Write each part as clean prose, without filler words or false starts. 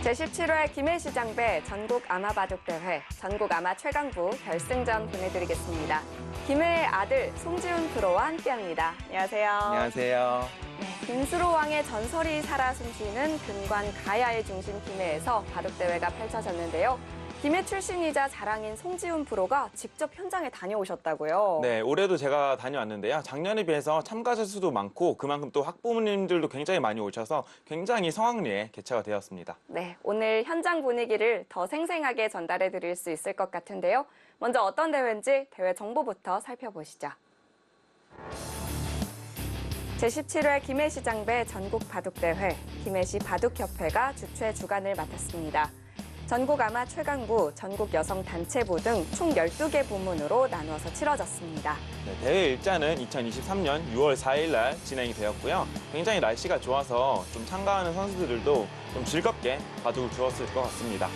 제17회 김해시장배 전국 아마바둑대회 전국 아마 최강부 결승전 보내드리겠습니다. 김해의 아들 송지훈 프로와 함께합니다. 안녕하세요. 안녕하세요. 네, 김수로 왕의 전설이 살아 숨쉬는 근관 가야의 중심 김해에서 바둑대회가 펼쳐졌는데요. 김해 출신이자 자랑인 송지훈 프로가 직접 현장에 다녀오셨다고요? 네, 올해도 제가 다녀왔는데요. 작년에 비해서 참가자 수도 많고 그만큼 또 학부모님들도 굉장히 많이 오셔서 굉장히 성황리에 개최가 되었습니다. 네, 오늘 현장 분위기를 더 생생하게 전달해 드릴 수 있을 것 같은데요. 먼저 어떤 대회인지 대회 정보부터 살펴보시죠. 제17회 김해시장배 전국 바둑대회, 김해시 바둑협회가 주최 주관을 맡았습니다. 전국 아마 최강부, 전국 여성 단체부 등 총 12개 부문으로 나누어서 치러졌습니다. 네, 대회 일자는 2023년 6월 4일 날 진행이 되었고요. 굉장히 날씨가 좋아서 좀 참가하는 선수들도 좀 즐겁게 바둑을 두었을 것 같습니다.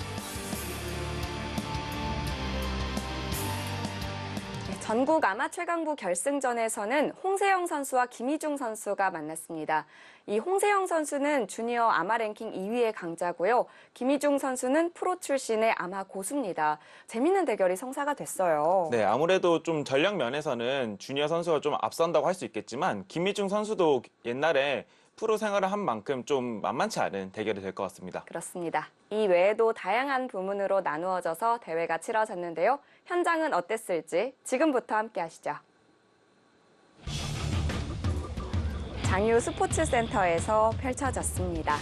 전국 아마 최강부 결승전에서는 홍세영 선수와 김희중 선수가 만났습니다. 이 홍세영 선수는 주니어 아마 랭킹 2위의 강자고요. 김희중 선수는 프로 출신의 아마 고수입니다. 재밌는 대결이 성사가 됐어요. 네, 아무래도 좀 전력 면에서는 주니어 선수가 좀 앞선다고 할 수 있겠지만 김희중 선수도 옛날에 프로 생활을 한 만큼 좀 만만치 않은 대결이 될 것 같습니다. 그렇습니다. 이 외에도 다양한 부문으로 나누어져서 대회가 치러졌는데요. 현장은 어땠을지 지금부터 함께 하시죠. 장유 스포츠센터에서 펼쳐졌습니다.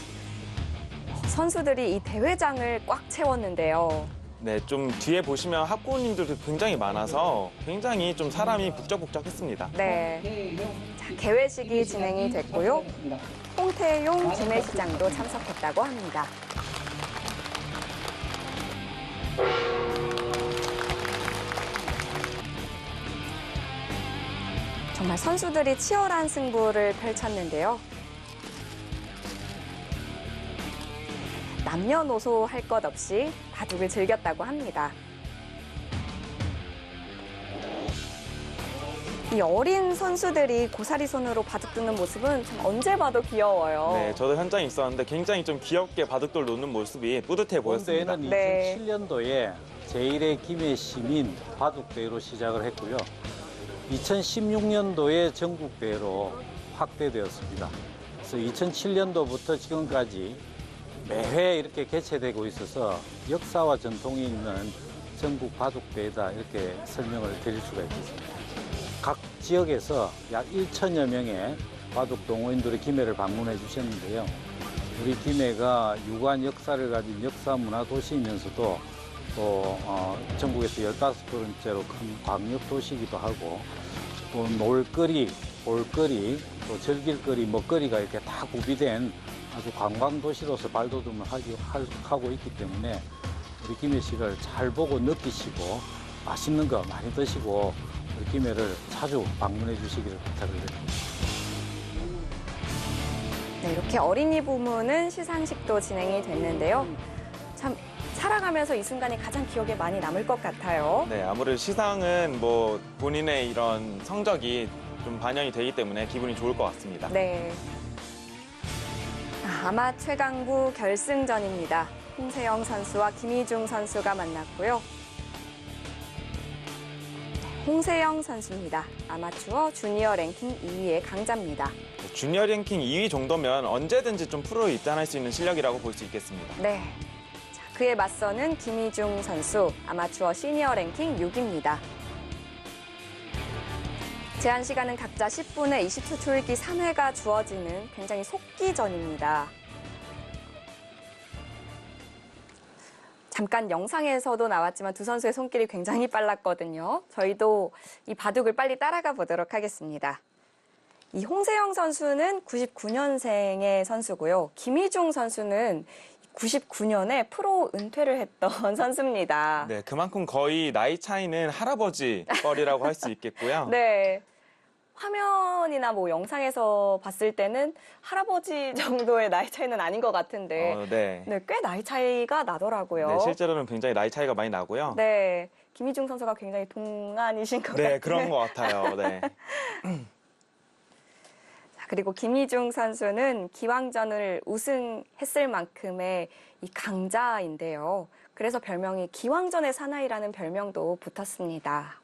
선수들이 이 대회장을 꽉 채웠는데요. 네, 좀 뒤에 보시면 학부모님들도 굉장히 많아서 굉장히 좀 사람이 북적북적했습니다. 네, 자, 개회식이 진행이 됐고요. 홍태용 김해시장도 참석했다고 합니다. 정말 선수들이 치열한 승부를 펼쳤는데요. 남녀노소 할 것 없이 바둑을 즐겼다고 합니다. 이 어린 선수들이 고사리 손으로 바둑 두는 모습은 참 언제 봐도 귀여워요. 네, 저도 현장에 있었는데 굉장히 좀 귀엽게 바둑돌 놓는 모습이 뿌듯해 보였습니다. 본대회는 네. 2007년도에 제1회 김해 시민 바둑대회로 시작을 했고요. 2016년도에 전국대회로 확대되었습니다. 그래서 2007년도부터 지금까지 매회 이렇게 개최되고 있어서 역사와 전통이 있는 전국 바둑대회다 이렇게 설명을 드릴 수가 있겠습니다. 각 지역에서 약 1천여 명의 바둑 동호인들이 김해를 방문해 주셨는데요. 우리 김해가 유구한 역사를 가진 역사문화 도시이면서도 또 전국에서 15번째로 큰 광역 도시이기도 하고 또 놀거리, 볼거리, 또 즐길거리, 먹거리가 이렇게 다 구비된 아주 관광 도시로서 발돋움을 하고 있기 때문에 우리 김해시를 잘 보고 느끼시고 맛있는 거 많이 드시고 우리 김해를 자주 방문해 주시기를 부탁을 드립니다. 네, 이렇게 어린이 부문은 시상식도 진행이 됐는데요. 참 살아가면서 이 순간이 가장 기억에 많이 남을 것 같아요. 네, 아무래도 시상은 뭐 본인의 이런 성적이 좀 반영이 되기 때문에 기분이 좋을 것 같습니다. 네. 아마 최강부 결승전입니다. 홍세영 선수와 김희중 선수가 만났고요. 홍세영 선수입니다. 아마추어 주니어 랭킹 2위의 강자입니다. 주니어 랭킹 2위 정도면 언제든지 좀 프로에 입단할 수 있는 실력이라고 볼 수 있겠습니다. 네. 자, 그에 맞서는 김희중 선수, 아마추어 시니어 랭킹 6위입니다. 제한 시간은 각자 10분에 20초 초읽기 3회가 주어지는 굉장히 속기전입니다. 잠깐 영상에서도 나왔지만 두 선수의 손길이 굉장히 빨랐거든요. 저희도 이 바둑을 빨리 따라가 보도록 하겠습니다. 이 홍세영 선수는 99년생의 선수고요. 김희중 선수는 99년에 프로 은퇴를 했던 선수입니다. 네, 그만큼 거의 나이 차이는 할아버지 뻘이라고 할 수 있겠고요. 네. 화면이나 뭐 영상에서 봤을 때는 할아버지 정도의 나이 차이는 아닌 것 같은데 네. 네, 꽤 나이 차이가 나더라고요. 네, 실제로는 굉장히 나이 차이가 많이 나고요. 네, 김희중 선수가 굉장히 동안이신 것 네, 같아요. 그런 것 같아요. 네. 그리고 김희중 선수는 기왕전을 우승했을 만큼의 이 강자인데요. 그래서 별명이 기왕전의 사나이라는 별명도 붙었습니다.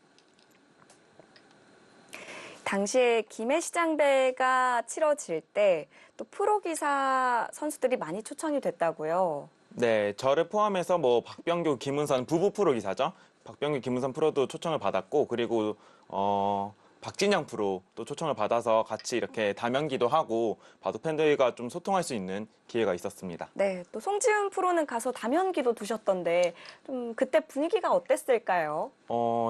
당시에 김해시장배가 치러질 때 또 프로기사 선수들이 많이 초청이 됐다고요. 네, 저를 포함해서 뭐 박병규, 김은선 부부 프로 기사죠. 박병규, 김은선 프로도 초청을 받았고, 그리고 박진영 프로도 초청을 받아서 같이 이렇게 다면기도 하고 바둑 팬들과 좀 소통할 수 있는 기회가 있었습니다. 네, 또 송지훈 프로는 가서 다면기도 두셨던데 좀 그때 분위기가 어땠을까요?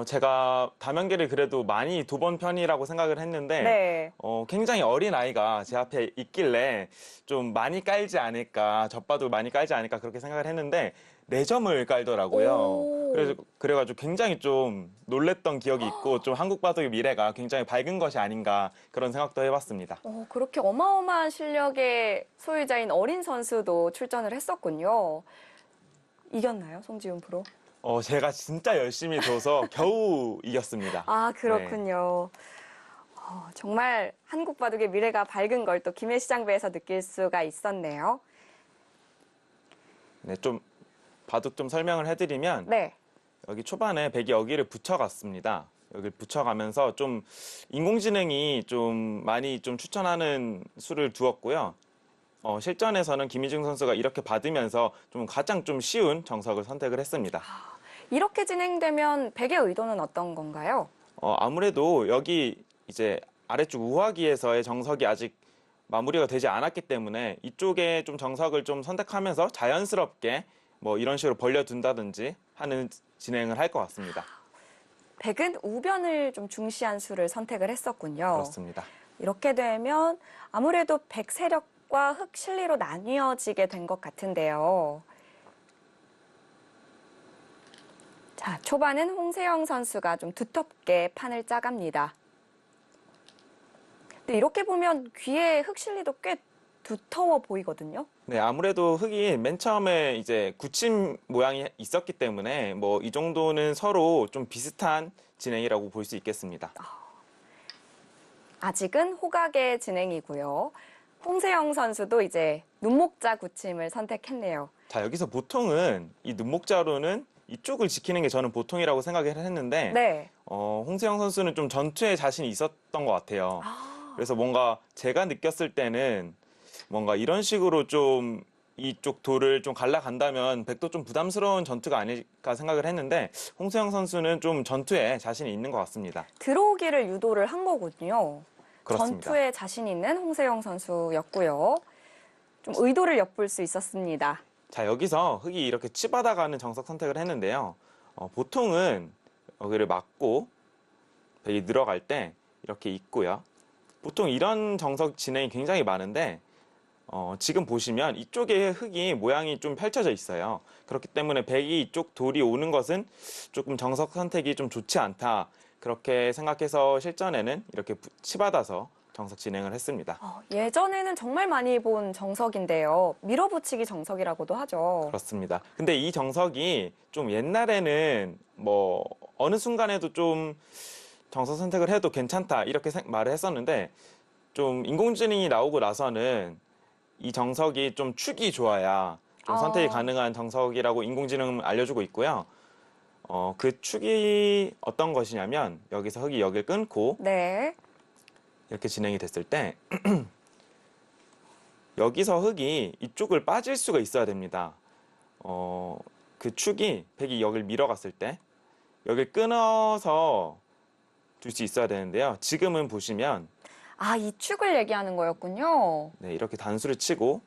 제가 다면기를 그래도 많이 둬본 편이라고 생각을 했는데 네. 굉장히 어린 아이가 제 앞에 있길래 좀 많이 깔지 않을까, 젖바둑 많이 깔지 않을까 그렇게 생각을 했는데 4점을 깔더라고요. 오. 그래가지고 굉장히 좀 놀랬던 기억이 있고 좀 한국 바둑의 미래가 굉장히 밝은 것이 아닌가 그런 생각도 해봤습니다. 그렇게 어마어마한 실력의 소유자인 어린 선수도 출전을 했었군요. 이겼나요, 송지훈 프로? 제가 진짜 열심히 둬서 겨우 이겼습니다. 아, 그렇군요. 정말 한국 바둑의 미래가 밝은 걸 또 김해시장배에서 느낄 수가 있었네요. 네, 좀 바둑 좀 설명을 해드리면 네. 여기 초반에 백이 여기를 붙여갔습니다. 여기를 붙여가면서 좀 인공지능이 좀 많이 좀 추천하는 수를 두었고요. 실전에서는 김희중 선수가 이렇게 받으면서 좀 가장 좀 쉬운 정석을 선택을 했습니다. 이렇게 진행되면 백의 의도는 어떤 건가요? 아무래도 여기 이제 아래쪽 우하기에서의 정석이 아직 마무리가 되지 않았기 때문에 이쪽에 좀 정석을 좀 선택하면서 자연스럽게 뭐 이런 식으로 벌려둔다든지 하는 진행을 할 것 같습니다. 백은 우변을 좀 중시한 수를 선택을 했었군요. 그렇습니다. 이렇게 되면 아무래도 백 세력과 흑 실리로 나뉘어지게 된 것 같은데요. 자, 초반은 홍세영 선수가 좀 두텁게 판을 짜갑니다. 근데 이렇게 보면 귀에 흑 실리도 꽤 두터워 보이거든요. 네, 아무래도 흑이 맨 처음에 이제 굳힌 모양이 있었기 때문에 뭐 이 정도는 서로 좀 비슷한 진행이라고 볼 수 있겠습니다. 아직은 호각의 진행이고요. 홍세영 선수도 이제 눈목자 굳힘을 선택했네요. 자, 여기서 보통은 이 눈목자로는 이쪽을 지키는 게 저는 보통이라고 생각을 했는데 네. 홍세영 선수는 좀 전투에 자신이 있었던 것 같아요. 그래서 뭔가 제가 느꼈을 때는 뭔가 이런 식으로 좀 이쪽 돌을 좀 갈라간다면 백도 좀 부담스러운 전투가 아닐까 생각을 했는데 홍세영 선수는 좀 전투에 자신이 있는 것 같습니다. 들어오기를 유도를 한 거군요. 그렇습니다. 전투에 자신 있는 홍세영 선수였고요. 좀 의도를 엿볼 수 있었습니다. 자, 여기서 흑이 이렇게 치받아가는 정석 선택을 했는데요. 보통은 여기를 막고 백이 늘어갈 때 이렇게 있고요. 보통 이런 정석 진행이 굉장히 많은데 지금 보시면 이쪽에 흑이 모양이 좀 펼쳐져 있어요. 그렇기 때문에 백이 이쪽 돌이 오는 것은 조금 정석 선택이 좀 좋지 않다. 그렇게 생각해서 실전에는 이렇게 치받아서 정석 진행을 했습니다. 예전에는 정말 많이 본 정석인데요. 밀어붙이기 정석이라고도 하죠. 그렇습니다. 근데 이 정석이 좀 옛날에는 뭐 어느 순간에도 좀 정석 선택을 해도 괜찮다 이렇게 말을 했었는데 좀 인공지능이 나오고 나서는 이 정석이 좀 축이 좋아야 좀 선택이 가능한 정석이라고 인공지능은 알려주고 있고요. 그 축이 어떤 것이냐면 여기서 흑이 여기를 끊고 네. 이렇게 진행이 됐을 때 여기서 흑이 이쪽을 빠질 수가 있어야 됩니다. 그 축이 백이 여기를 밀어갔을 때 여기를 끊어서 둘 수 있어야 되는데요. 지금은 보시면 이 축을 얘기하는 거였군요. 네, 이렇게 단수를 치고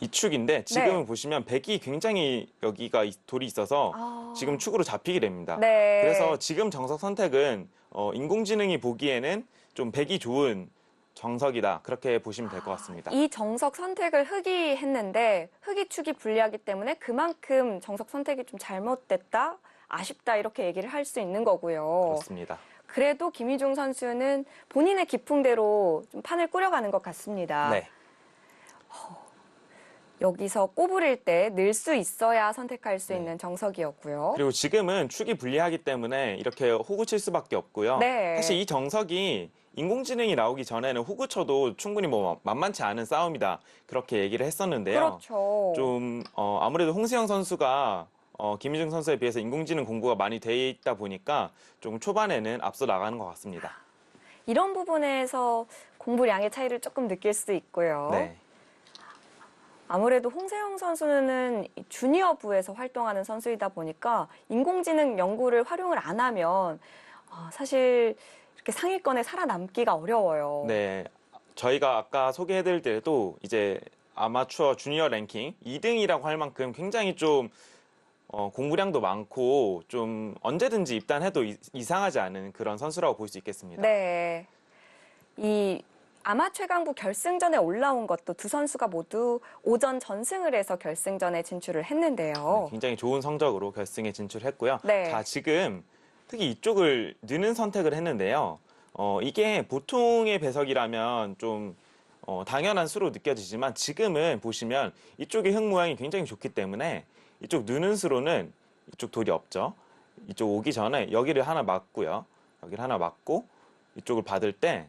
이 축인데 지금은 네. 보시면 백이 굉장히 여기가 돌이 있어서 지금 축으로 잡히게 됩니다. 네. 그래서 지금 정석 선택은 인공지능이 보기에는 좀 백이 좋은 정석이다. 그렇게 보시면 될 것 같습니다. 이 정석 선택을 흑이 했는데 흑이 축이 불리하기 때문에 그만큼 정석 선택이 좀 잘못됐다, 아쉽다 이렇게 얘기를 할 수 있는 거고요. 그렇습니다. 그래도 김희중 선수는 본인의 기풍대로 좀 판을 꾸려가는 것 같습니다. 네. 여기서 꼬부릴 때 늘 수 있어야 선택할 수 네. 있는 정석이었고요. 그리고 지금은 축이 불리하기 때문에 이렇게 호구 칠 수밖에 없고요. 네. 사실 이 정석이 인공지능이 나오기 전에는 호구 쳐도 충분히 뭐 만만치 않은 싸움이다. 그렇게 얘기를 했었는데요. 그렇죠. 좀 아무래도 홍세영 선수가 김희중 선수에 비해서 인공지능 공부가 많이 돼 있다 보니까 좀 초반에는 앞서 나가는 것 같습니다. 이런 부분에서 공부량의 차이를 조금 느낄 수 있고요. 네. 아무래도 홍세영 선수는 이 주니어부에서 활동하는 선수이다 보니까 인공지능 연구를 활용을 안 하면 사실 이렇게 상위권에 살아남기가 어려워요. 네. 저희가 아까 소개해드릴 때도 이제 아마추어 주니어 랭킹 2등이라고 할 만큼 굉장히 좀 공부량도 많고 좀 언제든지 입단해도 이상하지 않은 그런 선수라고 볼 수 있겠습니다. 네. 이 아마 최강부 결승전에 올라온 것도 두 선수가 모두 오전 전승을 해서 결승전에 진출을 했는데요. 네, 굉장히 좋은 성적으로 결승에 진출했고요. 네. 자, 지금 특히 이쪽을 느는 선택을 했는데요. 이게 보통의 배석이라면 좀 당연한 수로 느껴지지만 지금은 보시면 이쪽의 흙 모양이 굉장히 좋기 때문에 이쪽 느는 수로는 이쪽 돌이 없죠. 이쪽 오기 전에 여기를 하나 막고요. 여기를 하나 막고 이쪽을 받을 때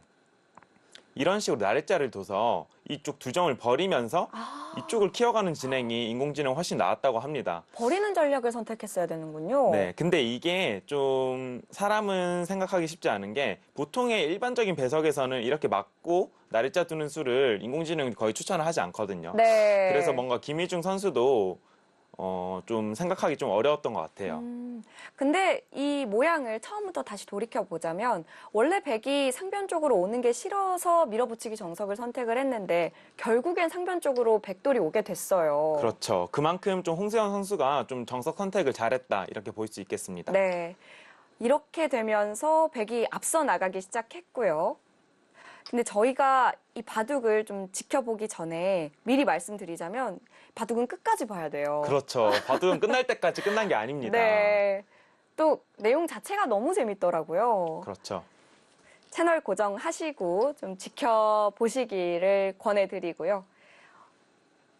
이런 식으로 나랫자를 둬서 이쪽 두 점을 버리면서 이쪽을 키워가는 진행이 인공지능 훨씬 나았다고 합니다. 버리는 전략을 선택했어야 되는군요. 네, 근데 이게 좀 사람은 생각하기 쉽지 않은 게 보통의 일반적인 배석에서는 이렇게 막고 나랫자 두는 수를 인공지능은 거의 추천을 하지 않거든요. 네. 그래서 뭔가 김희중 선수도 좀 생각하기 좀 어려웠던 것 같아요. 근데 이 모양을 처음부터 다시 돌이켜 보자면 원래 백이 상변 쪽으로 오는 게 싫어서 밀어붙이기 정석을 선택을 했는데 결국엔 상변 쪽으로 백돌이 오게 됐어요. 그렇죠. 그만큼 좀 홍세현 선수가 좀 정석 선택을 잘했다 이렇게 볼 수 있겠습니다. 네. 이렇게 되면서 백이 앞서 나가기 시작했고요. 근데 저희가 이 바둑을 좀 지켜보기 전에 미리 말씀드리자면 바둑은 끝까지 봐야 돼요. 그렇죠. 바둑은 끝날 때까지 끝난 게 아닙니다. 네. 또 내용 자체가 너무 재밌더라고요. 그렇죠. 채널 고정하시고 좀 지켜보시기를 권해드리고요.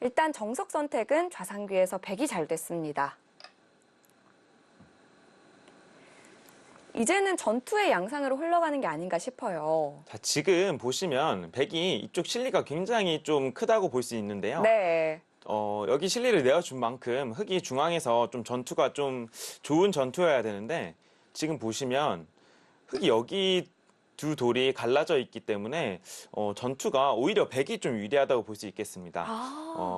일단 정석 선택은 좌상귀에서 백이 잘 됐습니다. 이제는 전투의 양상으로 흘러가는 게 아닌가 싶어요. 자, 지금 보시면 백이 이쪽 실리가 굉장히 좀 크다고 볼 수 있는데요. 네. 여기 실리를 내어준 만큼 흑이 중앙에서 좀 전투가 좀 좋은 전투여야 되는데 지금 보시면 흑이 여기 두 돌이 갈라져 있기 때문에 전투가 오히려 백이 좀 유리하다고 볼 수 있겠습니다.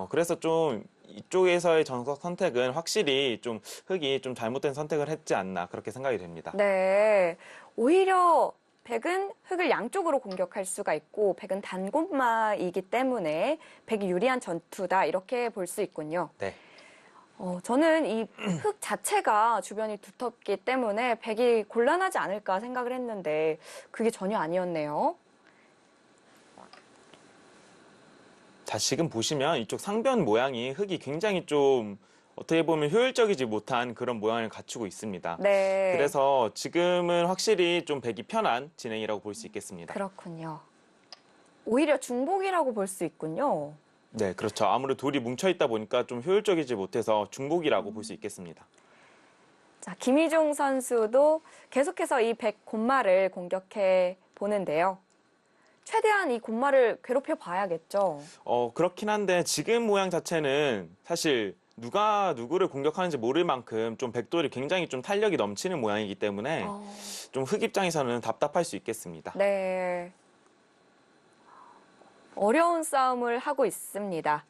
그래서 좀 이쪽에서의 정석 선택은 확실히 좀 흑이 좀 잘못된 선택을 했지 않나 그렇게 생각이 됩니다. 네. 오히려 백은 흑을 양쪽으로 공격할 수가 있고 백은 단곳마이기 때문에 백이 유리한 전투다 이렇게 볼 수 있군요. 네. 저는 이 흑 자체가 주변이 두텁기 때문에 백이 곤란하지 않을까 생각을 했는데 그게 전혀 아니었네요. 자, 지금 보시면 이쪽 상변 모양이 흑이 굉장히 좀 어떻게 보면 효율적이지 못한 그런 모양을 갖추고 있습니다. 네. 그래서 지금은 확실히 좀 백이 편한 진행이라고 볼 수 있겠습니다. 그렇군요. 오히려 중복이라고 볼 수 있군요. 네, 그렇죠. 아무래도 돌이 뭉쳐 있다 보니까 좀 효율적이지 못해서 중복이라고 볼 수 있겠습니다. 자, 김희중 선수도 계속해서 이 백 곤마를 공격해 보는데요. 최대한 이 곤마를 괴롭혀 봐야겠죠. 그렇긴 한데 지금 모양 자체는 사실 누가 누구를 공격하는지 모를 만큼 좀 백돌이 굉장히 좀 탄력이 넘치는 모양이기 때문에 좀 흑 입장에서는 답답할 수 있겠습니다. 네. 어려운 싸움을 하고 있습니다.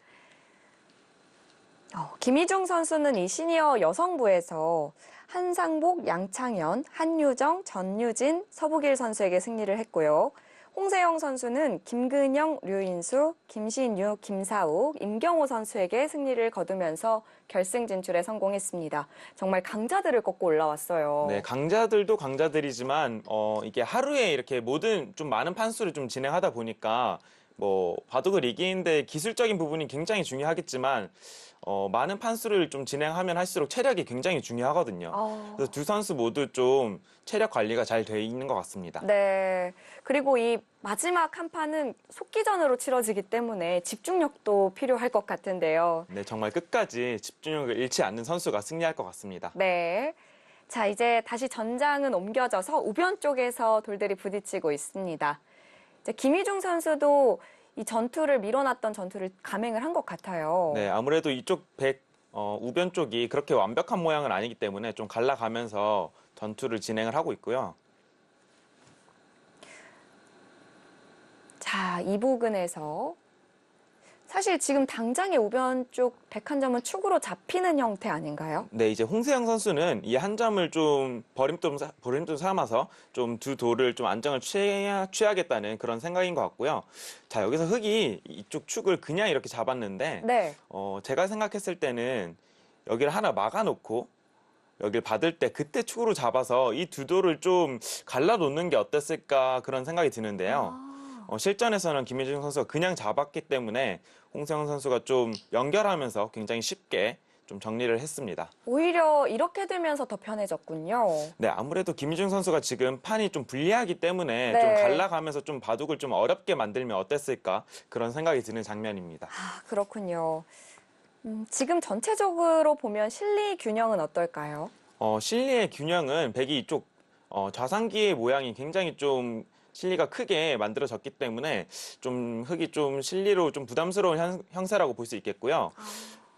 김희중 선수는 이 시니어 여성부에서 한상복, 양창현, 한유정, 전유진, 서부길 선수에게 승리를 했고요. 홍세영 선수는 김근영, 류인수, 김신유, 김사욱, 임경호 선수에게 승리를 거두면서 결승 진출에 성공했습니다. 정말 강자들을 꺾고 올라왔어요. 네, 강자들도 강자들이지만 이게 하루에 이렇게 모든 좀 많은 판수를 좀 진행하다 보니까 뭐 바둑을 이기는데 기술적인 부분이 굉장히 중요하겠지만 많은 판수를 좀 진행하면 할수록 체력이 굉장히 중요하거든요. 그래서 두 선수 모두 좀 체력 관리가 잘 돼 있는 것 같습니다. 네. 그리고 이 마지막 한 판은 속기전으로 치러지기 때문에 집중력도 필요할 것 같은데요. 네, 정말 끝까지 집중력을 잃지 않는 선수가 승리할 것 같습니다. 네. 자, 이제 다시 전장은 옮겨져서 우변 쪽에서 돌들이 부딪히고 있습니다. 이제 김희중 선수도 이 전투를 밀어놨던 전투를 감행을 한 것 같아요. 네, 아무래도 이쪽 우변 쪽이 그렇게 완벽한 모양은 아니기 때문에 좀 갈라가면서 전투를 진행을 하고 있고요. 자, 이 부근에서 사실 지금 당장의 우변 쪽 101점은 축으로 잡히는 형태 아닌가요? 네, 이제 홍세영 선수는 이 한 점을 좀 버림돌 삼아서 좀 두 돌을 좀 안정을 취하겠다는 그런 생각인 것 같고요. 자, 여기서 흑이 이쪽 축을 그냥 이렇게 잡았는데, 네. 제가 생각했을 때는 여기를 하나 막아놓고 여기를 받을 때 그때 축으로 잡아서 이 두 돌을 좀 갈라놓는 게 어땠을까 그런 생각이 드는데요. 실전에서는 김희중 선수가 그냥 잡았기 때문에 홍세영 선수가 좀 연결하면서 굉장히 쉽게 좀 정리를 했습니다. 오히려 이렇게 되면서 더 편해졌군요. 네, 아무래도 김희중 선수가 지금 판이 좀 불리하기 때문에 네. 좀 갈라가면서 좀 바둑을 좀 어렵게 만들면 어땠을까 그런 생각이 드는 장면입니다. 아, 그렇군요. 지금 전체적으로 보면 실리 균형은 어떨까요? 실리의 균형은 백이 이쪽 좌상기의 모양이 굉장히 좀 실리가 크게 만들어졌기 때문에 좀 흑이 좀 실리로 좀 부담스러운 형세라고 볼 수 있겠고요.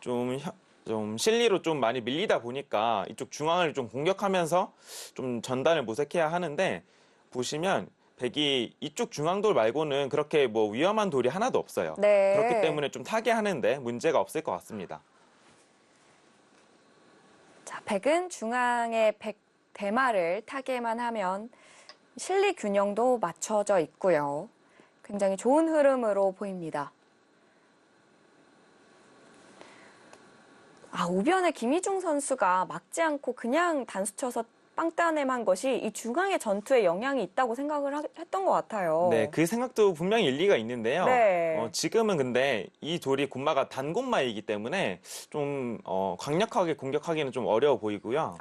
좀 실리로 좀 많이 밀리다 보니까 이쪽 중앙을 좀 공격하면서 좀 전단을 모색해야 하는데 보시면 백이 이쪽 중앙돌 말고는 그렇게 뭐 위험한 돌이 하나도 없어요. 네. 그렇기 때문에 좀 타개하는데 문제가 없을 것 같습니다. 자, 백은 중앙에 백 대마를 타게만 하면 실리 균형도 맞춰져 있고요. 굉장히 좋은 흐름으로 보입니다. 아, 우변에 김희중 선수가 막지 않고 그냥 단수 쳐서 빵따내만 것이 이 중앙의 전투에 영향이 있다고 생각을 했던 것 같아요. 네, 그 생각도 분명히 일리가 있는데요. 네. 지금은 근데 이 돌이 곤마가 단곤마이기 때문에 좀 강력하게 공격하기는 좀 어려워 보이고요.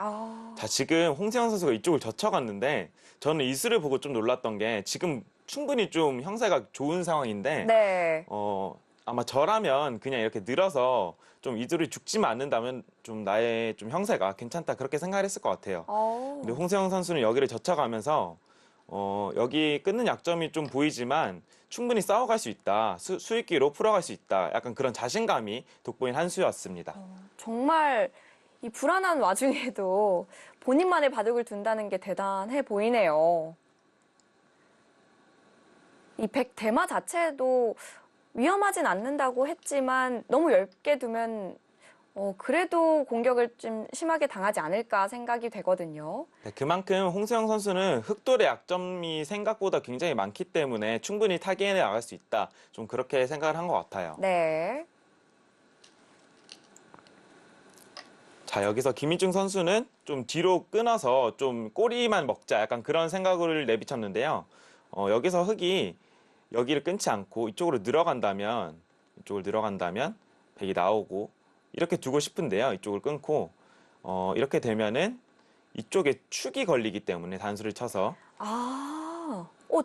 자, 지금 홍세영 선수가 이쪽을 젖혀갔는데 저는 이 수를 보고 좀 놀랐던 게 지금 충분히 좀 형세가 좋은 상황인데 네. 아마 저라면 그냥 이렇게 늘어서 좀 이 돌이 죽지만 않는다면 좀 나의 좀 형세가 괜찮다 그렇게 생각을 했을 것 같아요. 근데 홍세영 선수는 여기를 젖혀가면서 여기 끊는 약점이 좀 보이지만 충분히 싸워갈 수 있다. 수익기로 풀어갈 수 있다. 약간 그런 자신감이 돋보인 한 수였습니다. 정말 이 불안한 와중에도 본인만의 바둑을 둔다는 게 대단해 보이네요. 이 백 대마 자체도 위험하진 않는다고 했지만 너무 얇게 두면 그래도 공격을 좀 심하게 당하지 않을까 생각이 되거든요. 네, 그만큼 홍세영 선수는 흑돌의 약점이 생각보다 굉장히 많기 때문에 충분히 타개해 나갈 수 있다. 좀 그렇게 생각을 한 것 같아요. 네. 자, 여기서 김희중 선수는 좀 뒤로 끊어서 좀 꼬리만 먹자. 약간 그런 생각을 내비쳤는데요. 여기서 흑이 여기를 끊지 않고 이쪽으로 늘어간다면 백이 나오고 이렇게 두고 싶은데요. 이쪽을 끊고 이렇게 되면은 이쪽에 축이 걸리기 때문에 단수를 쳐서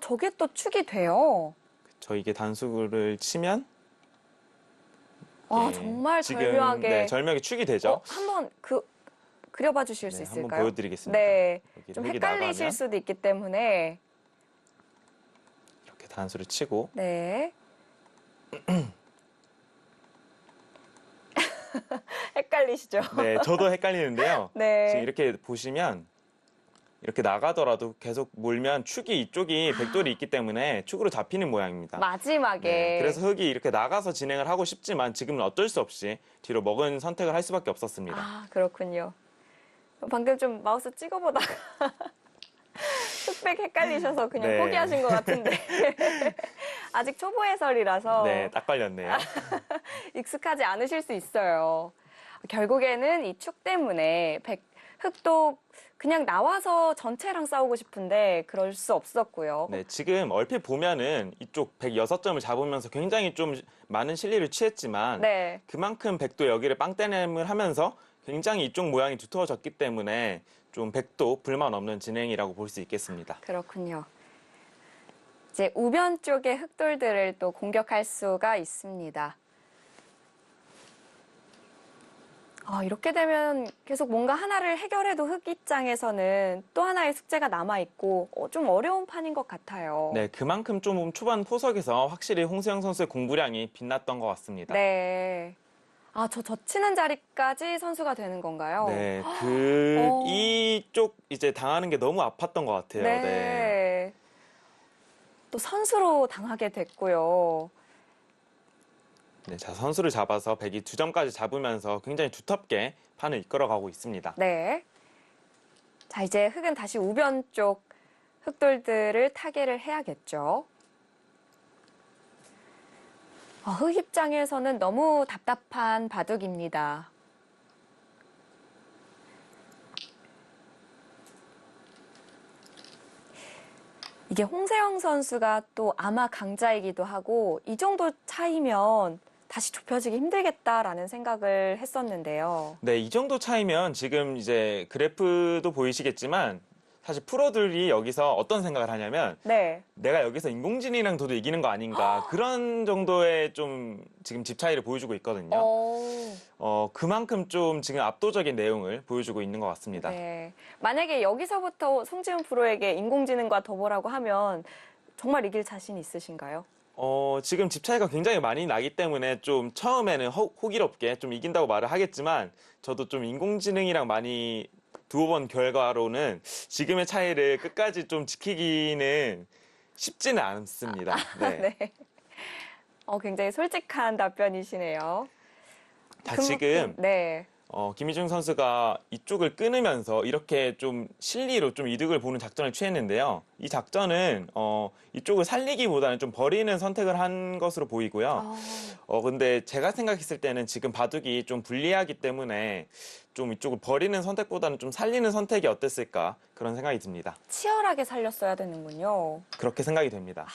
저게 또 축이 돼요. 이게 단수를 치면 네, 정말 지금, 절묘하게. 네, 절묘하게 축이 되죠. 한번 그려봐 주실 수 네, 있을까요? 한번 보여드리겠습니다. 네. 여기를 좀 흑이 헷갈리실 나가면 수도 있기 때문에. 이렇게 단수를 치고 네. 헷갈리시죠? 네, 저도 헷갈리는데요. 네. 지금 이렇게 보시면 이렇게 나가더라도 계속 몰면 축이 이쪽이 백돌이 있기 때문에 축으로 잡히는 모양입니다. 마지막에. 네, 그래서 흑이 이렇게 나가서 진행을 하고 싶지만 지금은 어쩔 수 없이 뒤로 먹은 선택을 할 수밖에 없었습니다. 그렇군요. 방금 좀 마우스 찍어보다가 흑백 헷갈리셔서 그냥 네. 포기하신 것 같은데 아직 초보 해설이라서 네, 딱 걸렸네요. 익숙하지 않으실 수 있어요. 결국에는 이 축 때문에 흑도 그냥 나와서 전체랑 싸우고 싶은데 그럴 수 없었고요. 네, 지금 얼핏 보면은 이쪽 106점을 잡으면서 굉장히 좀 많은 실리를 취했지만 네. 그만큼 백도 여기를 빵떼냄을 하면서 굉장히 이쪽 모양이 두터워졌기 때문에 좀 백도 불만 없는 진행이라고 볼 수 있겠습니다. 그렇군요. 이제 우변 쪽의 흑돌들을 또 공격할 수가 있습니다. 이렇게 되면 계속 뭔가 하나를 해결해도 흑 입장에서는 또 하나의 숙제가 남아있고 좀 어려운 판인 것 같아요. 네, 그만큼 좀 초반 포석에서 확실히 홍수영 선수의 공부량이 빛났던 것 같습니다. 네. 저 젖히는 자리까지 선수가 되는 건가요? 네, 어. 이쪽 이제 당하는 게 너무 아팠던 것 같아요. 네. 네. 또 선수로 당하게 됐고요. 네, 자, 선수를 잡아서 백이 2점까지 잡으면서 굉장히 두텁게 판을 이끌어가고 있습니다. 네. 자, 이제 흑은 다시 우변 쪽 흑돌들을 타개를 해야겠죠. 흑 입장에서는 너무 답답한 바둑입니다. 이게 홍세영 선수가 또 아마 강자이기도 하고 이 정도 차이면 다시 좁혀지기 힘들겠다라는 생각을 했었는데요. 네, 이 정도 차이면 지금 이제 그래프도 보이시겠지만 사실 프로들이 여기서 어떤 생각을 하냐면 네. 내가 여기서 인공지능이랑 둬도 이기는 거 아닌가 그런 정도의 좀 지금 집 차이를 보여주고 있거든요. 그만큼 좀 지금 압도적인 내용을 보여주고 있는 것 같습니다. 네. 만약에 여기서부터 송지훈 프로에게 인공지능과 둬보라고 하면 정말 이길 자신 있으신가요? 지금 집 차이가 굉장히 많이 나기 때문에 좀 처음에는 호기롭게 좀 이긴다고 말을 하겠지만 저도 좀 인공지능이랑 많이 두어본 결과로는 지금의 차이를 끝까지 좀 지키기는 쉽지는 않습니다. 네. 네. 굉장히 솔직한 답변이시네요. 자, 지금 네. 김희중 선수가 이쪽을 끊으면서 이렇게 좀 실리로 좀 이득을 보는 작전을 취했는데요. 이 작전은 이쪽을 살리기보다는 좀 버리는 선택을 한 것으로 보이고요. 근데 제가 생각했을 때는 지금 바둑이 좀 불리하기 때문에 좀 이쪽을 버리는 선택보다는 좀 살리는 선택이 어땠을까 그런 생각이 듭니다. 치열하게 살렸어야 되는군요. 그렇게 생각이 됩니다.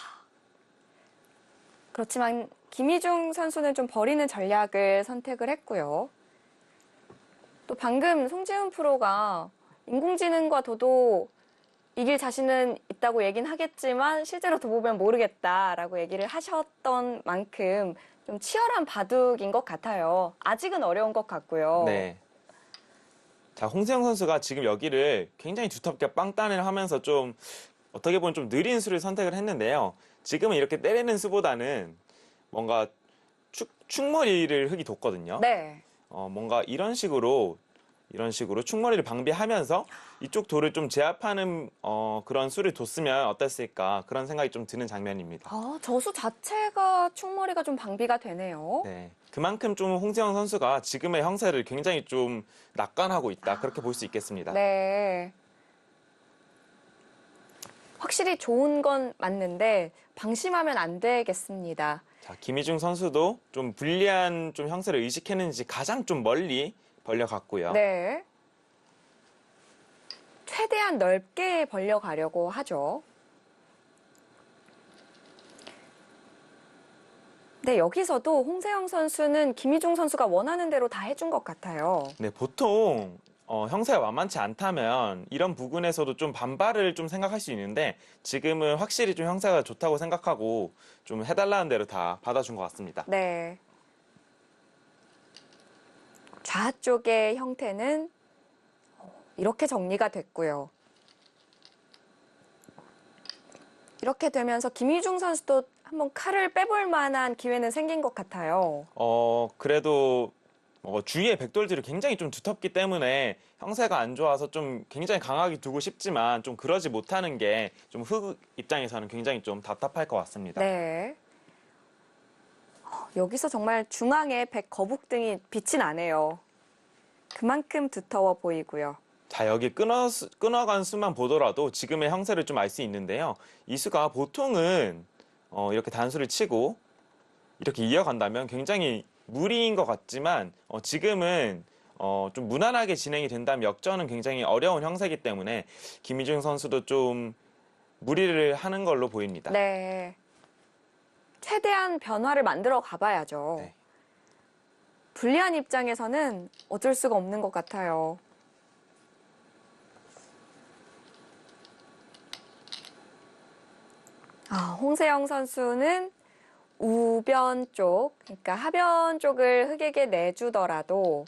그렇지만 김희중 선수는 좀 버리는 전략을 선택을 했고요. 또 방금 송지훈 프로가 인공지능과 둬도 이길 자신은 있다고 얘긴 하겠지만 실제로 둬보면 모르겠다라고 얘기를 하셨던 만큼 좀 치열한 바둑인 것 같아요. 아직은 어려운 것 같고요. 네. 자, 홍세영 선수가 지금 여기를 굉장히 두텁게 빵따를 하면서 좀 어떻게 보면 좀 느린 수를 선택을 했는데요. 지금은 이렇게 때리는 수보다는 뭔가 축머리를 흙이 뒀거든요. 네. 뭔가 이런 식으로 축머리를 방비하면서 이쪽 돌을 좀 제압하는 그런 수를 뒀으면 어땠을까 그런 생각이 좀 드는 장면입니다. 저수 자체가 충머리가 좀 방비가 되네요. 네, 그만큼 좀 홍세영 선수가 지금의 형세를 굉장히 좀 낙관하고 있다 그렇게 볼 수 있겠습니다. 네. 확실히 좋은 건 맞는데 방심하면 안 되겠습니다. 자, 김희중 선수도 좀 불리한 좀 형세를 의식했는지 가장 좀 멀리 벌려갔고요. 네. 최대한 넓게 벌려가려고 하죠. 네, 여기서도 홍세영 선수는 김희중 선수가 원하는 대로 다 해준 것 같아요. 네, 보통 형세가 만만치 않다면 이런 부분에서도 좀 반발을 좀 생각할 수 있는데 지금은 확실히 좀 형세가 좋다고 생각하고 좀 해달라는 대로 다 받아준 것 같습니다. 네. 좌쪽의 형태는 이렇게 정리가 됐고요. 이렇게 되면서 김희중 선수도 한번 칼을 빼볼 만한 기회는 생긴 것 같아요. 그래도 주위의 백돌들이 굉장히 좀 두텁기 때문에 형세가 안 좋아서 좀 굉장히 강하게 두고 싶지만 좀 그러지 못하는 게 좀 흑 입장에서는 굉장히 좀 답답할 것 같습니다. 네. 여기서 정말 중앙에 백 거북등이 빛이 나네요. 그만큼 두터워 보이고요. 자, 여기 끊어간 수만 보더라도 지금의 형세를 좀 알 수 있는데요. 이 수가 보통은 이렇게 단수를 치고 이렇게 이어간다면 굉장히 무리인 것 같지만 지금은 좀 무난하게 진행이 된다면 역전은 굉장히 어려운 형세이기 때문에 김희중 선수도 좀 무리를 하는 걸로 보입니다. 네. 최대한 변화를 만들어 가봐야죠. 네. 불리한 입장에서는 어쩔 수가 없는 것 같아요. 홍세영 선수는 우변 쪽, 그러니까 하변 쪽을 흑에게 내주더라도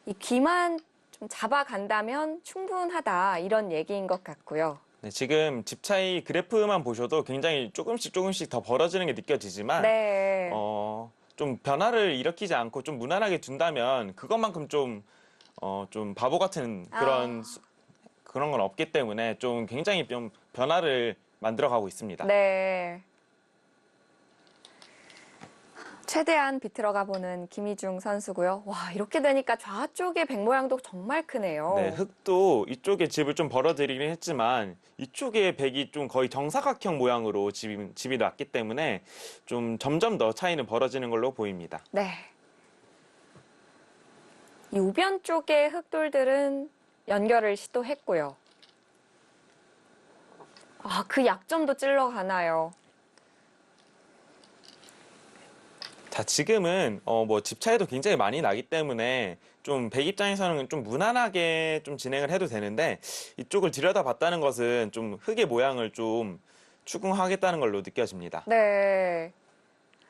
이 귀만 좀 잡아간다면 충분하다 이런 얘기인 것 같고요. 네, 지금 집 차이 그래프만 보셔도 굉장히 조금씩 더 벌어지는 게 느껴지지만 네. 좀 변화를 일으키지 않고 좀 무난하게 둔다면 그것만큼 좀 바보 같은 그런 건 없기 때문에 좀 굉장히 좀 변화를 만들어가고 있습니다. 네. 최대한 비틀어가 보는 김희중 선수고요. 와, 이렇게 되니까 좌쪽의 백 모양도 정말 크네요. 네, 흙도 이쪽에 집을 좀 벌어들이긴 했지만 이쪽에 백이 좀 거의 정사각형 모양으로 집이 났기 때문에 좀 점점 더 차이는 벌어지는 걸로 보입니다. 네. 이 우변 쪽의 흑돌들은 연결을 시도했고요. 그 약점도 찔러가나요? 자, 지금은 집 차이도 굉장히 많이 나기 때문에 좀 백 입장에서는 좀 무난하게 좀 진행을 해도 되는데 이쪽을 들여다봤다는 것은 좀 흙의 모양을 좀 추궁하겠다는 걸로 느껴집니다. 네.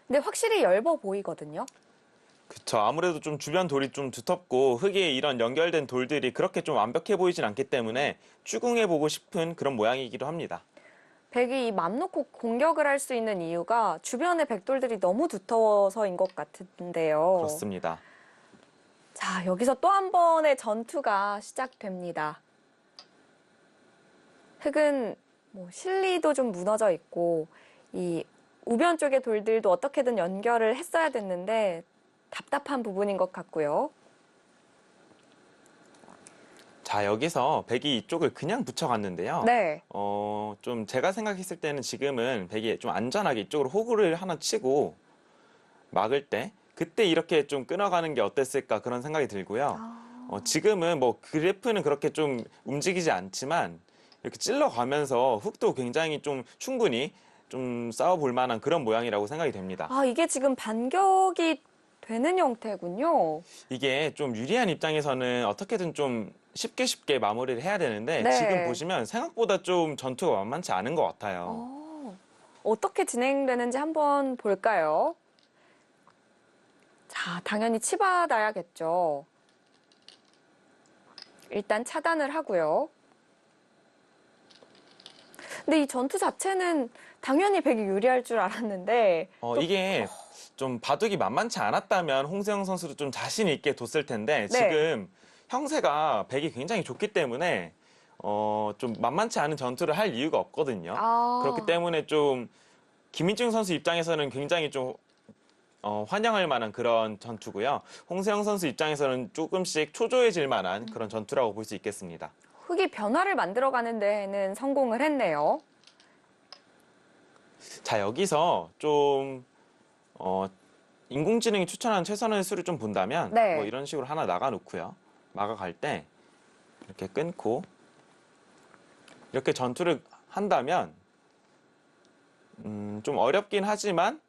근데 확실히 엷어 보이거든요. 그쵸. 아무래도 좀 주변 돌이 좀 두텁고 흙에 이런 연결된 돌들이 그렇게 좀 완벽해 보이진 않기 때문에 추궁해보고 싶은 그런 모양이기도 합니다. 백이 맘 놓고 공격을 할 수 있는 이유가 주변의 백돌들이 너무 두터워서인 것 같은데요. 그렇습니다. 자, 여기서 또 한 번의 전투가 시작됩니다. 흙은 실리도 좀 무너져 있고 이 우변 쪽의 돌들도 어떻게든 연결을 했어야 됐는데 답답한 부분인 것 같고요. 자, 여기서 백이 이쪽을 그냥 붙여갔는데요. 네. 좀 제가 생각했을 때는 지금은 백이 좀 안전하게 이쪽으로 호구를 하나 치고 막을 때 그때 이렇게 좀 끊어가는 게 어땠을까 그런 생각이 들고요. 지금은 그래프는 그렇게 좀 움직이지 않지만 이렇게 찔러가면서 흙도 굉장히 좀 충분히 좀 싸워볼 만한 그런 모양이라고 생각이 됩니다. 이게 지금 반격이 되는 형태군요. 이게 좀 유리한 입장에서는 어떻게든 좀 쉽게 마무리를 해야 되는데 네. 지금 보시면 생각보다 좀 전투가 만만치 않은 것 같아요. 어떻게 진행되는지 한번 볼까요? 자, 당연히 치받아야겠죠. 일단 차단을 하고요. 근데 이 전투 자체는 당연히 백이 유리할 줄 알았는데 이게 좀 바둑이 만만치 않았다면 홍세영 선수도 좀 자신 있게 뒀을 텐데 네. 지금 형세가 백이 굉장히 좋기 때문에 좀 만만치 않은 전투를 할 이유가 없거든요. 그렇기 때문에 좀 김민중 선수 입장에서는 굉장히 좀 환영할 만한 그런 전투고요. 홍세영 선수 입장에서는 조금씩 초조해질 만한 그런 전투라고 볼 수 있겠습니다. 흙이 변화를 만들어가는 데에는 성공을 했네요. 자, 여기서 좀 인공지능이 추천하는 최선의 수를 좀 본다면 네. 이런 식으로 하나 나가놓고요. 막아갈 때 이렇게 끊고 이렇게 전투를 한다면 좀 어렵긴 하지만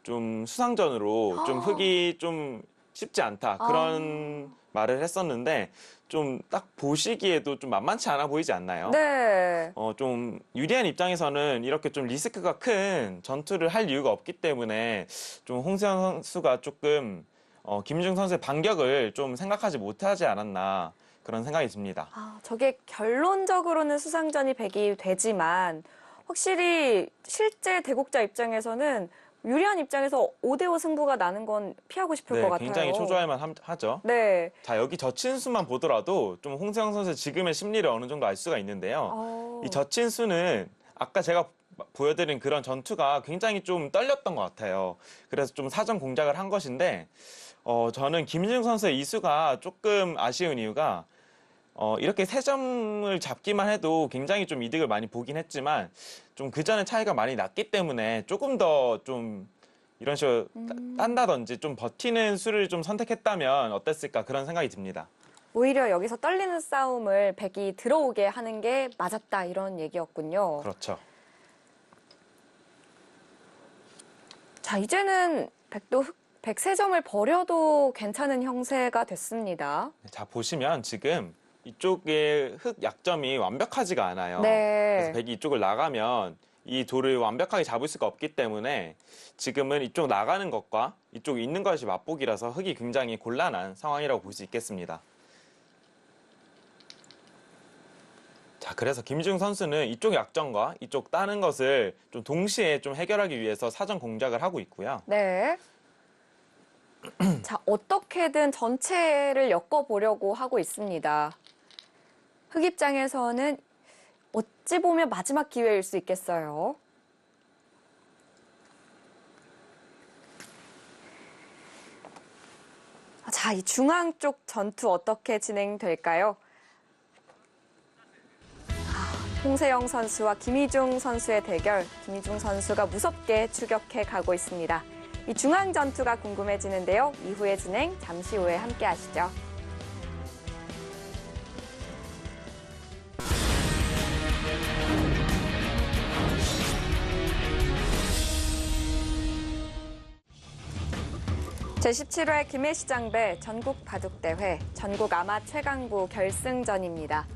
좀 수상전으로 좀 흙이 좀 쉽지 않다 그런 말을 했었는데 좀 딱 보시기에도 좀 만만치 않아 보이지 않나요? 네. 좀 유리한 입장에서는 이렇게 좀 리스크가 큰 전투를 할 이유가 없기 때문에 좀 홍세영 선수가 조금 김윤중 선수의 반격을 좀 생각하지 못하지 않았나 그런 생각이 듭니다. 저게 결론적으로는 수상전이 백이 되지만 확실히 실제 대국자 입장에서는 유리한 입장에서 5대5 승부가 나는 건 피하고 싶을 것 같아요. 굉장히 초조할 하죠. 네. 자, 여기 저친수만 보더라도 좀 홍세영 선수의 지금의 심리를 어느 정도 알 수가 있는데요. 이 저친수는 아까 제가 보여드린 그런 전투가 굉장히 좀 떨렸던 것 같아요. 그래서 좀 사전 공작을 한 것인데 저는 김윤중 선수의 이 수가 조금 아쉬운 이유가 이렇게 세 점을 잡기만 해도 굉장히 좀 이득을 많이 보긴 했지만 좀 그 전에 차이가 많이 났기 때문에 조금 더 좀 이런 식으로 딴다든지 좀 버티는 수를 좀 선택했다면 어땠을까 그런 생각이 듭니다. 오히려 여기서 떨리는 싸움을 백이 들어오게 하는 게 맞았다 이런 얘기였군요. 그렇죠. 자, 이제는 백도 백 3점을 버려도 괜찮은 형세가 됐습니다. 자, 보시면 지금 이쪽의 흙 약점이 완벽하지가 않아요. 네. 그래서 백이 이쪽을 나가면 이 돌을 완벽하게 잡을 수가 없기 때문에 지금은 이쪽 나가는 것과 이쪽 있는 것이 맞보기라서 흙이 굉장히 곤란한 상황이라고 볼 수 있겠습니다. 자, 그래서 김희중 선수는 이쪽 약점과 이쪽 따는 것을 좀 동시에 좀 해결하기 위해서 사전 공략을 하고 있고요. 네. 자, 어떻게든 전체를 엮어보려고 하고 있습니다. 흑 입장에서는 어찌 보면 마지막 기회일 수 있겠어요. 자, 이 중앙 쪽 전투 어떻게 진행될까요? 홍세영 선수와 김희중 선수의 대결, 김희중 선수가 무섭게 추격해 가고 있습니다. 이 중앙 전투가 궁금해지는데요. 이후의 진행 잠시 후에 함께 하시죠. 제17회 김해시장배 전국 바둑대회 전국 아마 최강부 결승전입니다.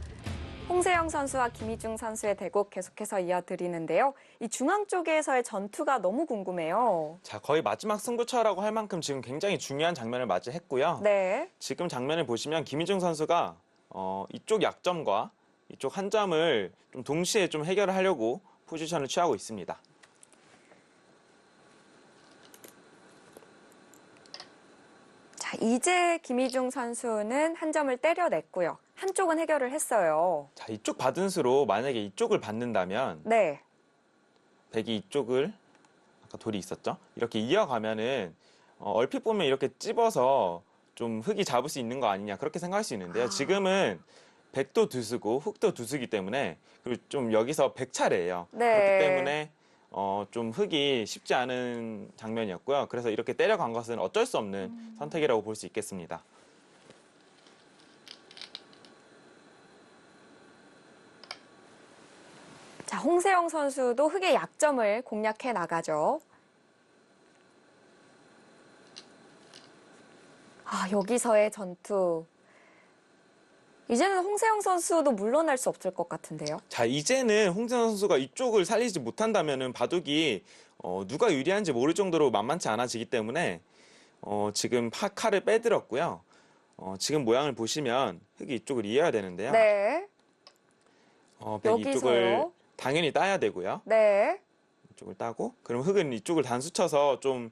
홍세영 선수와 김희중 선수의 대국 계속해서 이어드리는데요. 이 중앙 쪽에서의 전투가 너무 궁금해요. 자, 거의 마지막 승부처라고 할 만큼 지금 굉장히 중요한 장면을 맞이했고요. 네. 지금 장면을 보시면 김희중 선수가 이쪽 약점과 이쪽 한 점을 좀 동시에 좀 해결을 하려고 포지션을 취하고 있습니다. 자, 이제 김희중 선수는 한 점을 때려냈고요. 한쪽은 해결을 했어요. 자, 이쪽 받은 수로 만약에 이쪽을 받는다면 네. 백이 이쪽을 아까 돌이 있었죠? 이렇게 이어가면은 얼핏 보면 이렇게 찝어서 좀 흙이 잡을 수 있는 거 아니냐 그렇게 생각할 수 있는데요. 지금은 백도 두수고 흙도 두수기 때문에 그리고 좀 여기서 백 차례예요. 네. 그렇기 때문에 좀 흙이 쉽지 않은 장면이었고요. 그래서 이렇게 때려간 것은 어쩔 수 없는 선택이라고 볼 수 있겠습니다. 자, 홍세영 선수도 흑의 약점을 공략해 나가죠. 아, 여기서의 전투. 이제는 홍세영 선수도 물러날 수 없을 것 같은데요. 자, 이제는 홍세영 선수가 이쪽을 살리지 못한다면은 바둑이 누가 유리한지 모를 정도로 만만치 않아지기 때문에 지금 칼을 빼들었고요. 지금 모양을 보시면 흙이 이쪽을 이어야 되는데요. 네. 백이 이쪽을 여기서요. 당연히 따야 되고요. 네. 이쪽을 따고 그럼 흙은 이쪽을 단수 쳐서 좀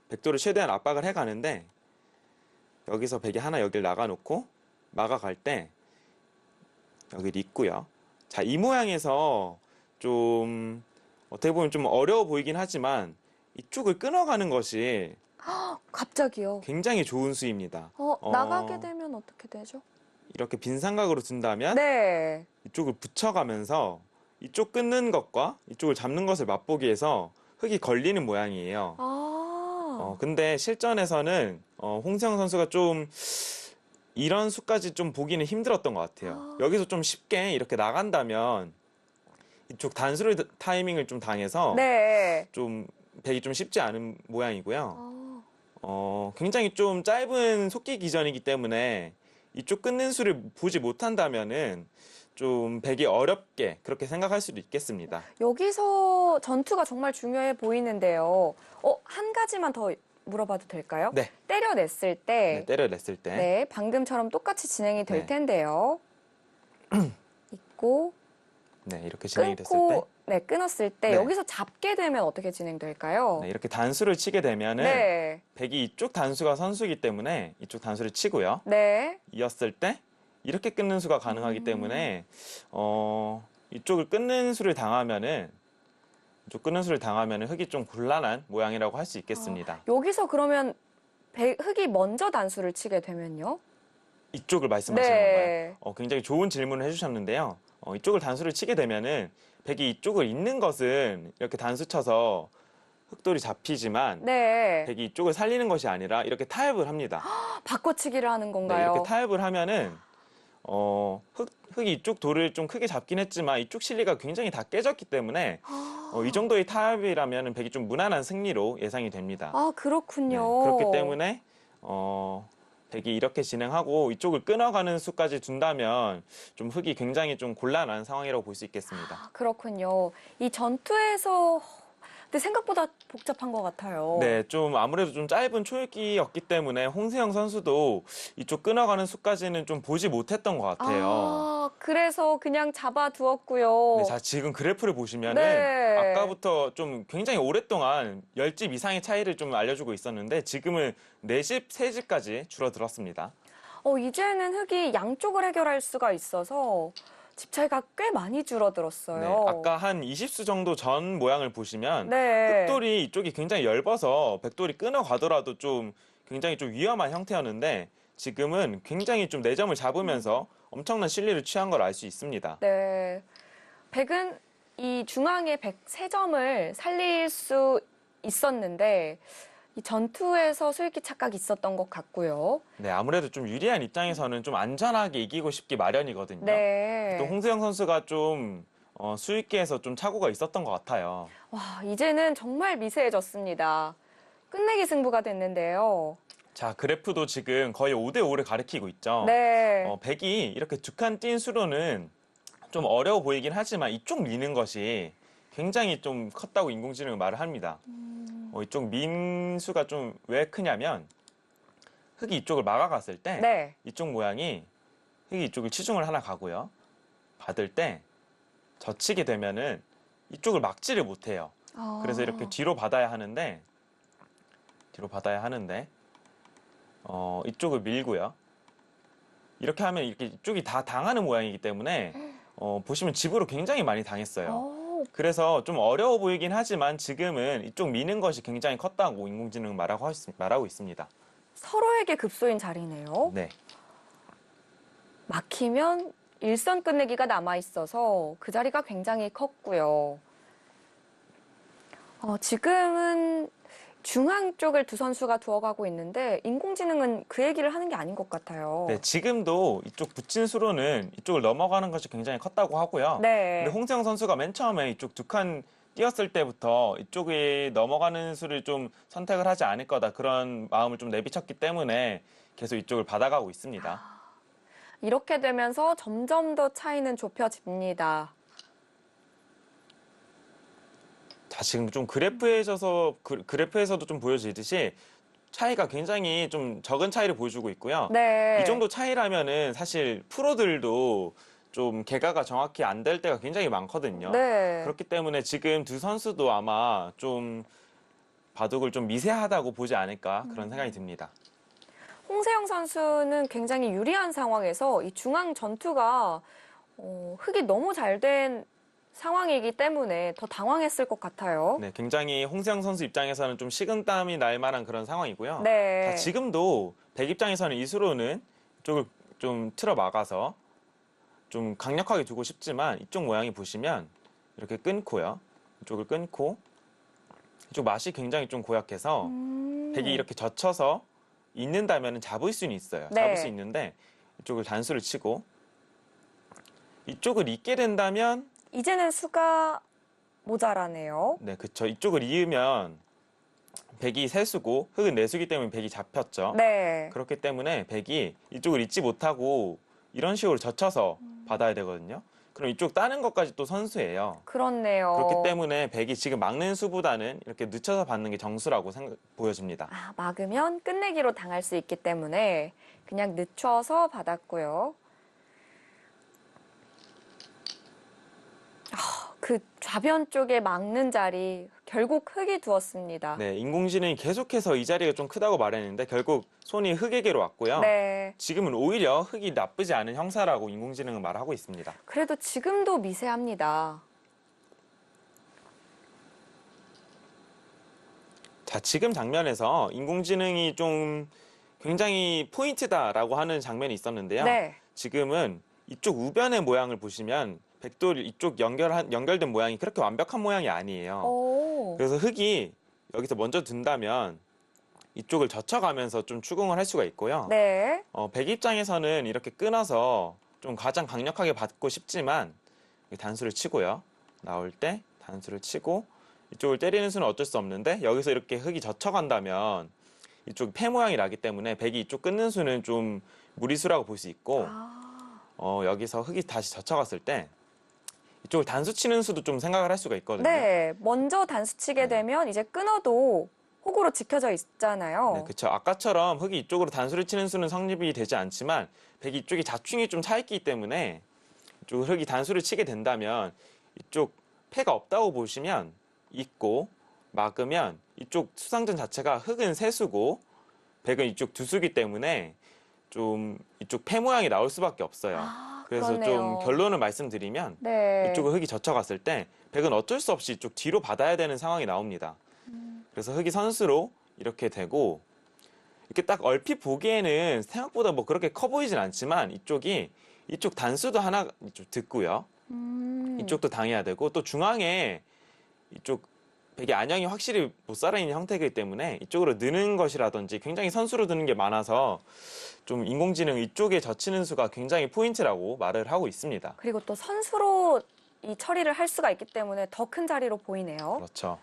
백도를 최대한 압박을 해가는데 여기서 백이 하나 여길 나가놓고 막아갈 때 여기 있고요. 자, 이 모양에서 좀 어떻게 보면 좀 어려워 보이긴 하지만 이쪽을 끊어가는 것이 갑자기요. 굉장히 좋은 수입니다. 나가게 되면 어떻게 되죠? 이렇게 빈 삼각으로 둔다면 네. 이쪽을 붙여가면서 이쪽 끊는 것과 이쪽을 잡는 것을 맛보기 위해서 흙이 걸리는 모양이에요. 근데 실전에서는 홍세영 선수가 좀 이런 수까지 좀 보기는 힘들었던 것 같아요. 여기서 좀 쉽게 이렇게 나간다면 이쪽 단수를 타이밍을 좀 당해서 네. 좀 백이 좀 쉽지 않은 모양이고요. 굉장히 좀 짧은 속기 기전이기 때문에 이쪽 끊는 수를 보지 못한다면은 좀 백이 어렵게 그렇게 생각할 수도 있겠습니다. 여기서 전투가 정말 중요해 보이는데요. 한 가지만 더 물어봐도 될까요? 네. 때려냈을 때, 네, 때려냈을 때. 네, 방금처럼 똑같이 진행이 될 네. 텐데요. 있고, 네, 이렇게 진행이 됐을 때. 끊고, 네, 끊었을 때 네. 여기서 잡게 되면 어떻게 진행될까요? 네, 이렇게 단수를 치게 되면은 네, 백이 이쪽 단수가 선수이기 때문에 이쪽 단수를 치고요. 네. 이었을 때 이렇게 끊는 수가 가능하기 때문에 이쪽을 끊는 수를 당하면은 이쪽 끊는 수를 당하면은 흙이 좀 곤란한 모양이라고 할 수 있겠습니다. 여기서 그러면 흑이 먼저 단수를 치게 되면요? 이쪽을 말씀하시는 네. 건가요? 굉장히 좋은 질문을 해주셨는데요. 이쪽을 단수를 치게 되면은 백이 이쪽을 잇는 것은 이렇게 단수 쳐서 흑돌이 잡히지만 네. 백이 이쪽을 살리는 것이 아니라 이렇게 타협을 합니다. 바꿔치기를 하는 네, 건가요? 이렇게 타협을 하면은 흑이 이쪽 돌을 좀 크게 잡긴 했지만 이쪽 실리가 굉장히 다 깨졌기 때문에 이 정도의 타협이라면 백이 좀 무난한 승리로 예상이 됩니다. 아, 네, 그렇군요. 그렇기 때문에 백이 이렇게 진행하고 이쪽을 끊어가는 수까지 둔다면 좀 흑이 굉장히 좀 곤란한 상황이라고 볼 수 있겠습니다. 아, 그렇군요. 이 전투에서 근데 생각보다 복잡한 것 같아요. 네, 좀 아무래도 좀 짧은 초읽기였기 때문에 홍세영 선수도 이쪽 끊어가는 수까지는 좀 보지 못했던 것 같아요. 아, 그래서 그냥 잡아두었고요. 네, 자, 지금 그래프를 보시면은 네. 아까부터 좀 굉장히 오랫동안 10집 이상의 차이를 좀 알려주고 있었는데 지금은 4집, 3집까지 줄어들었습니다. 이제는 흑이 양쪽을 해결할 수가 있어서 집 차이가 꽤 많이 줄어들었어요. 네, 아까 한 20수 정도 전 모양을 보시면 네. 흑돌이 이쪽이 굉장히 얇아서 백돌이 끊어가더라도 좀 굉장히 좀 위험한 형태였는데 지금은 굉장히 좀 4점을 잡으면서 엄청난 실리를 취한 걸 알 수 있습니다. 네. 백은 이 중앙의 103점을 살릴 수 있었는데 이 전투에서 수익기 착각이 있었던 것 같고요. 네, 아무래도 좀 유리한 입장에서는 좀 안전하게 이기고 싶기 마련이거든요. 네. 또 홍세영 선수가 좀 수익기에서 좀 착오가 있었던 것 같아요. 와, 이제는 정말 미세해졌습니다. 끝내기 승부가 됐는데요. 자, 그래프도 지금 거의 5대5를 가리키고 있죠. 네. 백이 이렇게 두 칸 띈 수로는 좀 어려워 보이긴 하지만 이쪽 미는 것이 굉장히 좀 컸다고 인공지능은 말을 합니다. 이쪽 민수가 좀 왜 크냐면 흑이 이쪽을 막아갔을 때 네. 이쪽 모양이 흑이 이쪽을 치중을 하나 가고요. 받을 때 젖히게 되면은 이쪽을 막지를 못해요. 그래서 이렇게 뒤로 받아야 하는데 이쪽을 밀고요. 이렇게 하면 이렇게 이쪽이 다 당하는 모양이기 때문에 보시면 집으로 굉장히 많이 당했어요. 그래서 좀 어려워 보이긴 하지만 지금은 이쪽 미는 것이 굉장히 컸다고 인공지능은 말하고 있습니다. 서로에게 급소인 자리네요. 네. 막히면 일선 끝내기가 남아있어서 그 자리가 굉장히 컸고요. 지금은 중앙 쪽을 두 선수가 두어가고 있는데 인공지능은 그 얘기를 하는 게 아닌 것 같아요. 네, 지금도 이쪽 붙인 수로는 이쪽을 넘어가는 것이 굉장히 컸다고 하고요. 네. 근데 홍세영 선수가 맨 처음에 이쪽 두 칸 뛰었을 때부터 이쪽에 넘어가는 수를 좀 선택을 하지 않을 거다 그런 마음을 좀 내비쳤기 때문에 계속 이쪽을 받아가고 있습니다. 이렇게 되면서 점점 더 차이는 좁혀집니다. 자, 지금 좀 그래프에서도 좀 보여지듯이 차이가 굉장히 좀 적은 차이를 보여주고 있고요. 네. 이 정도 차이라면은 사실 프로들도 좀 개가가 정확히 안 될 때가 굉장히 많거든요. 네. 그렇기 때문에 지금 두 선수도 아마 좀 바둑을 좀 미세하다고 보지 않을까 그런 생각이 듭니다. 홍세영 선수는 굉장히 유리한 상황에서 이 중앙 전투가 흑이 너무 잘 된 상황이기 때문에 더 당황했을 것 같아요. 네, 굉장히 홍세영 선수 입장에서는 좀 식은땀이 날 만한 그런 상황이고요. 네. 자, 지금도 백 입장에서는 이 수로는 이쪽을 좀 틀어 막아서 좀 강력하게 두고 싶지만 이쪽 모양이 보시면 이렇게 끊고요. 이쪽을 끊고 이쪽 맛이 굉장히 좀 고약해서 백이 이렇게 젖혀서 있는다면 잡을 수는 있어요. 네. 잡을 수 있는데 이쪽을 단수를 치고 이쪽을 잇게 된다면 이제는 수가 모자라네요. 네, 그쵸. 이쪽을 이으면 백이 세수고 흑은 내수기 때문에 백이 잡혔죠. 네. 그렇기 때문에 백이 이쪽을 잇지 못하고 이런 식으로 젖혀서 받아야 되거든요. 그럼 이쪽 따는 것까지 또 선수예요. 그렇네요. 그렇기 때문에 백이 지금 막는 수보다는 이렇게 늦춰서 받는 게 정수라고 보여집니다. 막으면 끝내기로 당할 수 있기 때문에 그냥 늦춰서 받았고요. 그 좌변 쪽에 막는 자리 결국 흑이 두었습니다. 네, 인공지능이 계속해서 이 자리가 좀 크다고 말했는데 결국 손이 흑에게로 왔고요. 네. 지금은 오히려 흑이 나쁘지 않은 형사라고 인공지능은 말하고 있습니다. 그래도 지금도 미세합니다. 자, 지금 장면에서 인공지능이 좀 굉장히 포인트다라고 하는 장면이 있었는데요. 네. 지금은 이쪽 우변의 모양을 보시면 백돌 이쪽 연결된 모양이 그렇게 완벽한 모양이 아니에요. 오. 그래서 흑이 여기서 먼저 둔다면 이쪽을 젖혀가면서 좀 추궁을 할 수가 있고요. 네. 백 입장에서는 이렇게 끊어서 좀 가장 강력하게 받고 싶지만 단수를 치고요. 나올 때 단수를 치고 이쪽을 때리는 수는 어쩔 수 없는데 여기서 이렇게 흙이 젖혀간다면 이쪽 폐 모양이 나기 때문에 백이 이쪽 끊는 수는 좀 무리수라고 볼 수 있고 여기서 흙이 다시 젖혀갔을 때 이쪽을 단수 치는 수도 좀 생각을 할 수가 있거든요. 네. 먼저 단수 치게 되면 이제 끊어도 흙으로 지켜져 있잖아요. 네, 그렇죠. 아까처럼 흙이 이쪽으로 단수를 치는 수는 성립이 되지 않지만 백이 이쪽이 자충이 좀 차 있기 때문에 이쪽 흙이 단수를 치게 된다면 이쪽 폐가 없다고 보시면 있고 막으면 이쪽 수상전 자체가 흙은 세수고 백은 이쪽 두수기 때문에 좀 이쪽 폐 모양이 나올 수밖에 없어요. 그래서 그렇네요. 좀 결론을 말씀드리면 네. 이쪽을 흙이 젖혀갔을 때 백은 어쩔 수 없이 이쪽 뒤로 받아야 되는 상황이 나옵니다. 그래서 흙이 선수로 이렇게 되고 이렇게 딱 얼핏 보기에는 생각보다 뭐 그렇게 커 보이진 않지만 이쪽 단수도 하나 이쪽 듣고요. 이쪽도 당해야 되고 또 중앙에 이쪽 백의 안형이 확실히 못 살아있는 형태이기 때문에 이쪽으로 느는 것이라든지 굉장히 선수로 드는 게 많아서 좀 인공지능 이쪽에 젖히는 수가 굉장히 포인트라고 말을 하고 있습니다. 그리고 또 선수로 이 처리를 할 수가 있기 때문에 더 큰 자리로 보이네요. 그렇죠.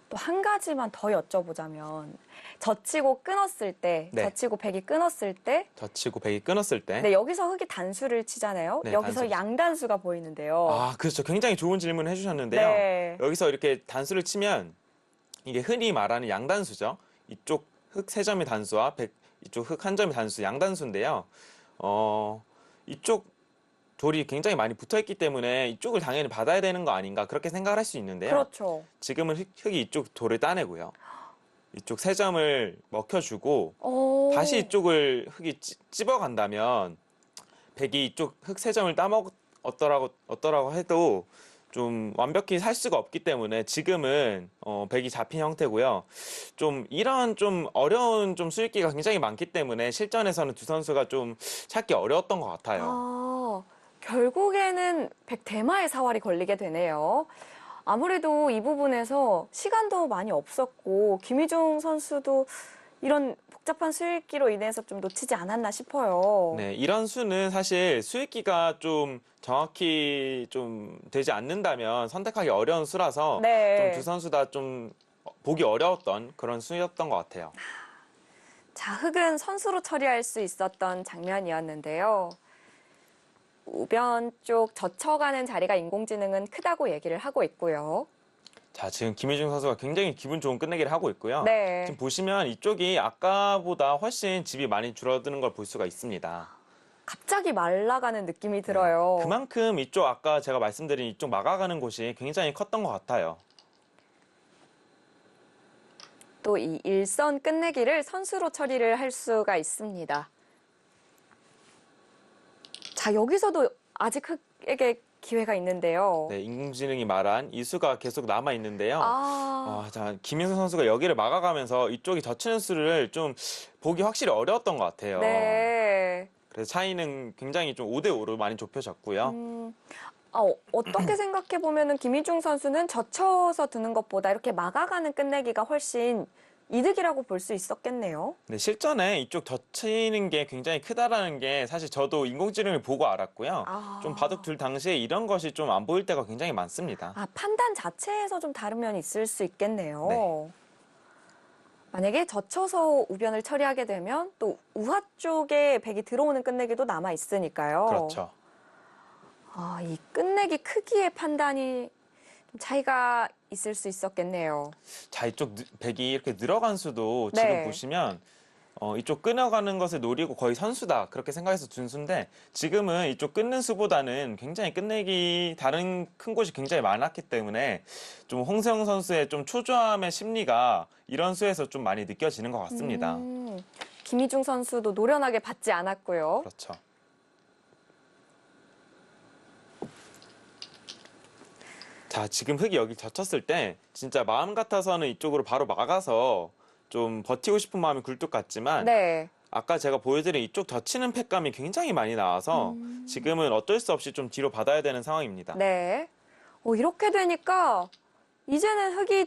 또 한 가지만 더 여쭤보자면 젖히고 끊었을 때, 네. 젖히고 백이 끊었을 때, 젖히고 백이 끊었을 때. 네, 여기서 흙이 단수를 치잖아요. 네, 여기서 단수를 양단수가 보이는데요. 아, 그렇죠. 굉장히 좋은 질문을 해주셨는데요. 네. 여기서 이렇게 단수를 치면 이게 흔히 말하는 양단수죠. 이쪽 흙 세 점의 단수와 이쪽 흙 한 점의 단수, 양단수인데요. 이쪽 돌이 굉장히 많이 붙어있기 때문에 이쪽을 당연히 받아야 되는 거 아닌가 그렇게 생각을 할 수 있는데요. 그렇죠. 지금은 흙이 이쪽 돌을 따내고요. 이쪽 세 점을 먹혀주고 오. 다시 이쪽을 흙이 찝어간다면 백이 이쪽 흙 세 점을 따먹었더라고 해도 좀 완벽히 살 수가 없기 때문에 지금은 백이 잡힌 형태고요. 좀 이런 좀 어려운 좀 수익기가 굉장히 많기 때문에 실전에서는 두 선수가 좀 찾기 어려웠던 것 같아요. 결국에는 백대마의 사활이 걸리게 되네요. 아무래도 이 부분에서 시간도 많이 없었고 김희중 선수도 이런 복잡한 수익기로 인해서 좀 놓치지 않았나 싶어요. 네, 이런 수는 사실 수익기가 좀 정확히 좀 되지 않는다면 선택하기 어려운 수라서 네. 좀 두 선수 다 좀 보기 어려웠던 그런 수였던 것 같아요. 자, 흙은 선수로 처리할 수 있었던 장면이었는데요. 우변 쪽 젖혀가는 자리가 인공지능은 크다고 얘기를 하고 있고요. 자, 지금 김희중 선수가 굉장히 기분 좋은 끝내기를 하고 있고요. 네. 지금 보시면 이쪽이 아까보다 훨씬 집이 많이 줄어드는 걸 볼 수가 있습니다. 갑자기 말라가는 느낌이 들어요. 그만큼 이쪽 아까 제가 말씀드린 이쪽 막아가는 곳이 굉장히 컸던 것 같아요. 또 이 일선 끝내기를 선수로 처리를 할 수가 있습니다. 자, 여기서도 아직 흙에게 기회가 있는데요. 네, 인공지능이 말한 이 수가 계속 남아 있는데요. 자, 김민수 선수가 여기를 막아가면서 이쪽이 젖히는 수를 좀 보기 확실히 어려웠던 것 같아요. 네. 그래서 차이는 굉장히 좀 5대5로 많이 좁혀졌고요. 어떻게 생각해 보면은 김희중 선수는 젖혀서 두는 것보다 이렇게 막아가는 끝내기가 훨씬 이득이라고 볼 수 있었겠네요. 네, 실전에 이쪽 젖히는 게 굉장히 크다라는 게 사실 저도 인공지능을 보고 알았고요. 좀 바둑 둘 당시에 이런 것이 좀 안 보일 때가 굉장히 많습니다. 판단 자체에서 좀 다른 면이 있을 수 있겠네요. 네. 만약에 젖혀서 우변을 처리하게 되면 또 우하 쪽에 백이 들어오는 끝내기도 남아 있으니까요. 그렇죠. 이 끝내기 크기의 판단이 좀 차이가 있을 수 있었겠네요. 자, 이쪽 백이 이렇게 늘어간 수도 네. 지금 보시면 이쪽 끊어가는 것을 노리고 거의 선수다 그렇게 생각해서 준 수인데 지금은 이쪽 끊는 수보다는 굉장히 끝내기 다른 큰 곳이 굉장히 많았기 때문에 좀 홍세영 선수의 좀 초조함의 심리가 이런 수에서 좀 많이 느껴지는 것 같습니다. 김희중 선수도 노련하게 받지 않았고요. 그렇죠. 자, 지금 흙이 여기 젖혔을 때 진짜 마음 같아서는 이쪽으로 바로 막아서 좀 버티고 싶은 마음이 굴뚝 같지만 네. 아까 제가 보여드린 이쪽 젖히는 팩감이 굉장히 많이 나와서 지금은 어쩔 수 없이 좀 뒤로 받아야 되는 상황입니다. 네. 이렇게 되니까 이제는 흙이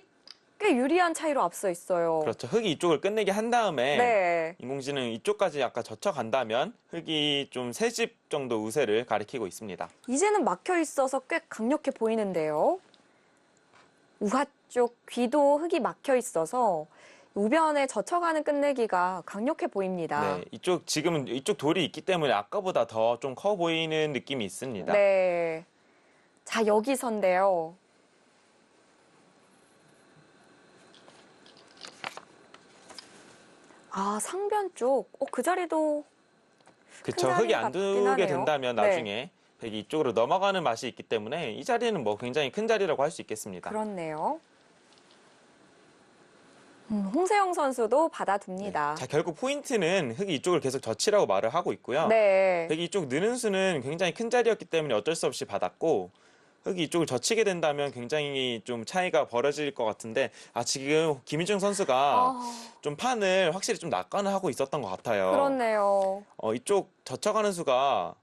꽤 유리한 차이로 앞서 있어요. 그렇죠. 흙이 이쪽을 끝내게 한 다음에 네. 인공지능 이쪽까지 아까 젖혀간다면 흙이 좀 3집 정도 우세를 가리키고 있습니다. 이제는 막혀 있어서 꽤 강력해 보이는데요. 우하 쪽 귀도 흙이 막혀 있어서 우변에 젖혀가는 끝내기가 강력해 보입니다. 네, 지금은 이쪽 돌이 있기 때문에 아까보다 더 좀 커 보이는 느낌이 있습니다. 네. 자, 여기서인데요. 아, 상변 쪽. 그 자리도 그쵸. 큰 흙이 자리 안 같긴 두게 하네요. 된다면 네. 나중에 백이 이쪽으로 넘어가는 맛이 있기 때문에 이 자리는 뭐 굉장히 큰 자리라고 할 수 있겠습니다. 그렇네요. 홍세영 선수도 받아둡니다. 자, 결국 포인트는 흙이 이쪽을 계속 젖히라고 말을 하고 있고요. 네. 백이 이쪽 느는 수는 굉장히 큰 자리였기 때문에 어쩔 수 없이 받았고 흙이 이쪽을 젖히게 된다면 굉장히 좀 차이가 벌어질 것 같은데 지금 김희중 선수가 아, 좀 판을 확실히 좀 낙관을 하고 있었던 것 같아요. 그렇네요. 이쪽 젖혀가는 수가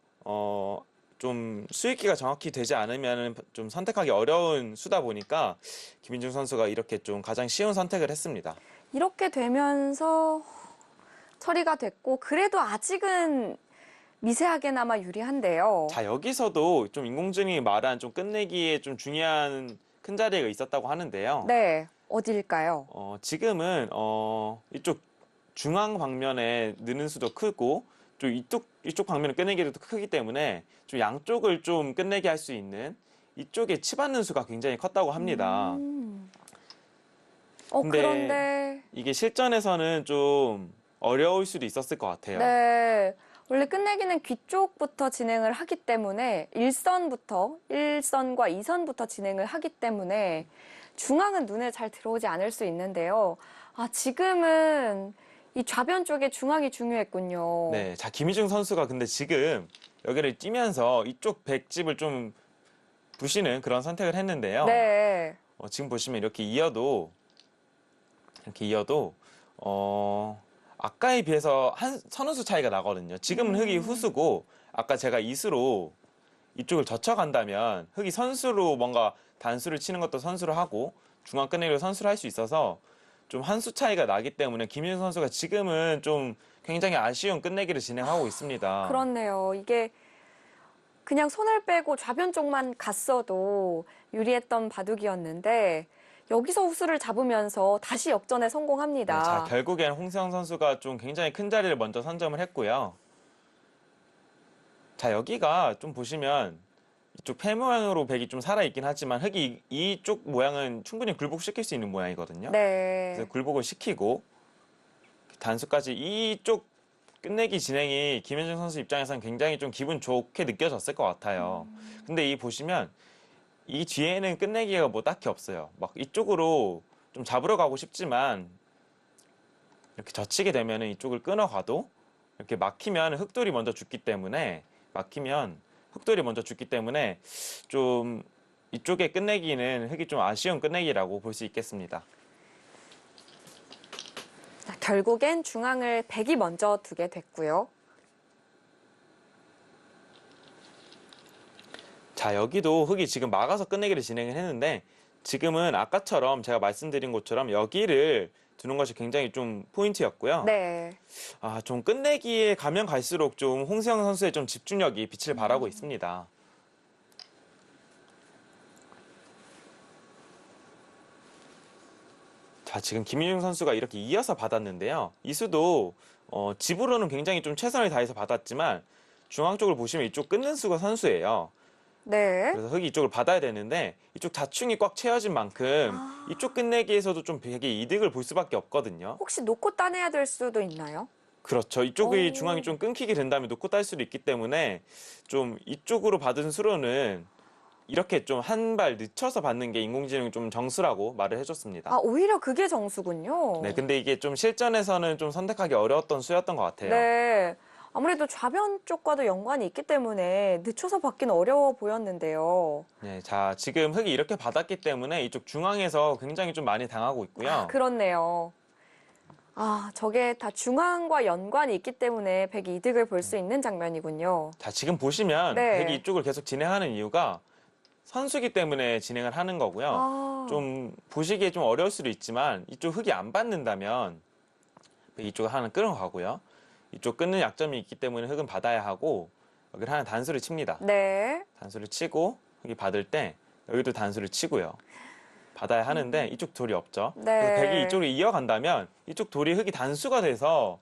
좀 수익기가 정확히 되지 않으면 좀 선택하기 어려운 수다 보니까 김민중 선수가 이렇게 좀 가장 쉬운 선택을 했습니다. 이렇게 되면서 처리가 됐고 그래도 아직은 미세하게나마 유리한데요. 자, 여기서도 좀 인공지능이 말한 좀 끝내기에 좀 중요한 큰 자리가 있었다고 하는데요. 네, 어딜까요? 지금은 이쪽 중앙 방면에 느는 수도 크고 좀 이쪽 방면의 끝내기도 크기 때문에 좀 양쪽을 좀 끝내게 할 수 있는 이쪽에 치받는 수가 굉장히 컸다고 합니다. 근데 그런데 이게 실전에서는 좀 어려울 수도 있었을 것 같아요. 네. 원래 끝내기는 귀 쪽부터 진행을 하기 때문에 1선과 2선부터 진행을 하기 때문에 중앙은 눈에 잘 들어오지 않을 수 있는데요. 지금은 이 좌변 쪽에 중앙이 중요했군요. 네, 자 김희중 선수가 근데 지금 여기를 뛰면서 이쪽 백집을 좀 부시는 그런 선택을 했는데요. 네. 지금 보시면 이렇게 이어도 아까에 비해서 한 선우수 차이가 나거든요. 지금은 흙이 후수고 아까 제가 이수로 이쪽을 젖혀간다면 흙이 선수로 뭔가 단수를 치는 것도 선수로 하고 중앙 끝내기로 선수를 할 수 있어서 좀 한 수 차이가 나기 때문에 김윤 선수가 지금은 좀 굉장히 아쉬운 끝내기를 진행하고 있습니다. 그렇네요. 이게 그냥 손을 빼고 좌변 쪽만 갔어도 유리했던 바둑이었는데 여기서 후수를 잡으면서 다시 역전에 성공합니다. 네, 자, 결국엔 홍세영 선수가 좀 굉장히 큰 자리를 먼저 선점을 했고요. 자, 여기가 좀 보시면 이쪽 폐 모양으로 백이 좀 살아있긴 하지만 흙이 이쪽 모양은 충분히 굴복시킬 수 있는 모양이거든요. 네. 그래서 굴복을 시키고 단수까지 이쪽 끝내기 진행이 김현중 선수 입장에서는 굉장히 좀 기분 좋게 느껴졌을 것 같아요. 근데 이 보시면 이 뒤에는 끝내기가 뭐 딱히 없어요. 막 이쪽으로 좀 잡으러 가고 싶지만 이렇게 젖히게 되면은 이쪽을 끊어가도 이렇게 막히면 흙돌이 먼저 죽기 때문에 좀 이쪽의 끝내기는 흙이 좀 아쉬운 끝내기라고 볼 수 있겠습니다. 자, 결국엔 중앙을 백이 먼저 두게 됐고요. 자, 여기도 흙이 지금 막아서 끝내기를 진행을 했는데 지금은 아까처럼 제가 말씀드린 것처럼 여기를 두는 것이 굉장히 좀 포인트였고요. 네. 좀 끝내기에 가면 갈수록 좀 홍세영 선수의 좀 집중력이 빛을 발하고 있습니다. 자, 지금 김윤중 선수가 이렇게 이어서 받았는데요. 이 수도 집으로는 굉장히 좀 최선을 다해서 받았지만 중앙 쪽을 보시면 이쪽 끊는 수가 선수예요. 네. 그래서 흙이 이쪽을 받아야 되는데 이쪽 자충이 꽉 채워진 만큼 이쪽 끝내기에서도 좀 되게 이득을 볼 수밖에 없거든요. 혹시 놓고 따내야 될 수도 있나요? 그렇죠. 이쪽이 오. 중앙이 좀 끊기게 된다면 놓고 딸 수도 있기 때문에 좀 이쪽으로 받은 수로는 이렇게 좀 한 발 늦춰서 받는 게 인공지능 좀 정수라고 말을 해줬습니다. 오히려 그게 정수군요. 네, 근데 이게 좀 실전에서는 좀 선택하기 어려웠던 수였던 것 같아요. 네. 아무래도 좌변 쪽과도 연관이 있기 때문에 늦춰서 받기는 어려워 보였는데요. 네, 자, 지금 흙이 이렇게 받았기 때문에 이쪽 중앙에서 굉장히 좀 많이 당하고 있고요. 그렇네요. 저게 다 중앙과 연관이 있기 때문에 백이 이득을 볼 수 있는 장면이군요. 자, 지금 보시면 네. 백이 이쪽을 계속 진행하는 이유가 선수기 때문에 진행을 하는 거고요. 좀 보시기에 좀 어려울 수도 있지만 이쪽 흙이 안 받는다면 이쪽을 하나 끌어가고요. 이쪽 끊는 약점이 있기 때문에 흙은 받아야 하고 여기를 하나 단수를 칩니다. 네. 단수를 치고 흙이 받을 때 여기도 단수를 치고요. 받아야 하는데 이쪽 돌이 없죠. 네. 그래서 백이 이쪽으로 이어간다면 이쪽 돌이 흙이 단수가 돼서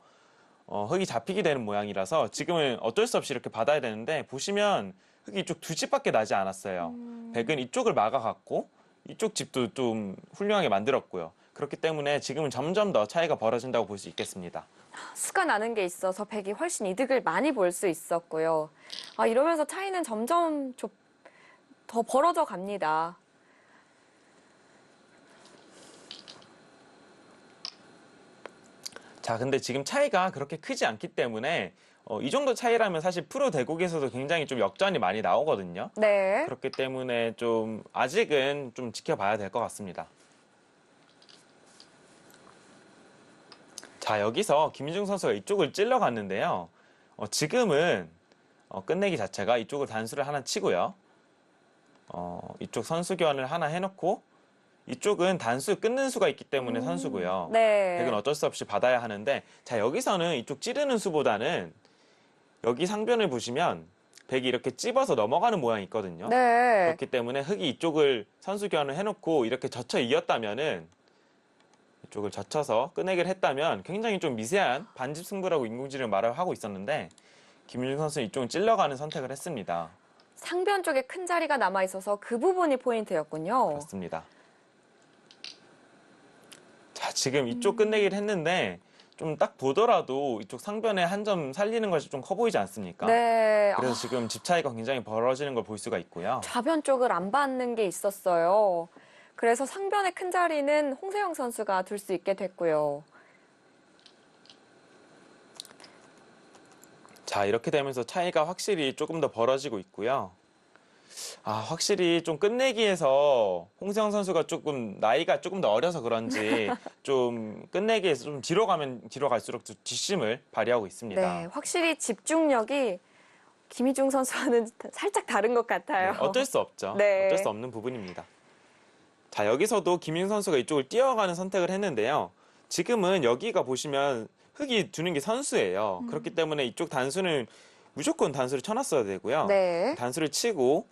흙이 잡히게 되는 모양이라서 지금은 어쩔 수 없이 이렇게 받아야 되는데 보시면 흙이 이쪽 두 집밖에 나지 않았어요. 백은 이쪽을 막아갔고 이쪽 집도 좀 훌륭하게 만들었고요. 그렇기 때문에 지금은 점점 더 차이가 벌어진다고 볼 수 있겠습니다. 수가 나는 게 있어서 백이 훨씬 이득을 많이 볼 수 있었고요. 이러면서 차이는 점점 더 벌어져 갑니다. 자, 근데 지금 차이가 그렇게 크지 않기 때문에 이 정도 차이라면 사실 프로 대국에서도 굉장히 좀 역전이 많이 나오거든요. 네. 그렇기 때문에 좀 아직은 좀 지켜봐야 될 것 같습니다. 자, 여기서 김희중 선수가 이쪽을 찔러갔는데요. 지금은 끝내기 자체가 이쪽을 단수를 하나 치고요. 이쪽 선수 교환을 하나 해놓고 이쪽은 단수 끊는 수가 있기 때문에 선수고요. 네. 백은 어쩔 수 없이 받아야 하는데 자, 여기서는 이쪽 찌르는 수보다는 여기 상변을 보시면 백이 이렇게 찝어서 넘어가는 모양이 있거든요. 네. 그렇기 때문에 흙이 이쪽을 선수 교환을 해놓고 이렇게 젖혀 이었다면은 이쪽을 젖혀서 꺼내기를 했다면 굉장히 좀 미세한 반집 승부라고 인공지능을 말을 하고 있었는데 김윤중 선수는 이쪽을 찔러가는 선택을 했습니다. 상변 쪽에 큰 자리가 남아 있어서 그 부분이 포인트였군요. 그렇습니다. 자, 지금 이쪽 끝내기를 했는데 좀 딱 보더라도 이쪽 상변에 한 점 살리는 것이 좀 커 보이지 않습니까? 네. 그래서 지금 집 차이가 굉장히 벌어지는 걸 볼 수가 있고요. 좌변 쪽을 안 받는 게 있었어요. 그래서 상변의 큰 자리는 홍세영 선수가 둘 수 있게 됐고요. 자, 이렇게 되면서 차이가 확실히 조금 더 벌어지고 있고요. 확실히 좀 끝내기에서 홍세영 선수가 조금 나이가 조금 더 어려서 그런지 좀 끝내기에서 좀 뒤로 가면 뒤로 갈수록 좀 뒷심을 발휘하고 있습니다. 네, 확실히 집중력이 김희중 선수와는 살짝 다른 것 같아요. 네, 어쩔 수 없죠. 네. 어쩔 수 없는 부분입니다. 자, 여기서도 김윤 선수가 이쪽을 뛰어가는 선택을 했는데요. 지금은 여기가 보시면 흙이 두는 게 선수예요. 그렇기 때문에 이쪽 단수는 무조건 단수를 쳐놨어야 되고요. 네. 단수를 치고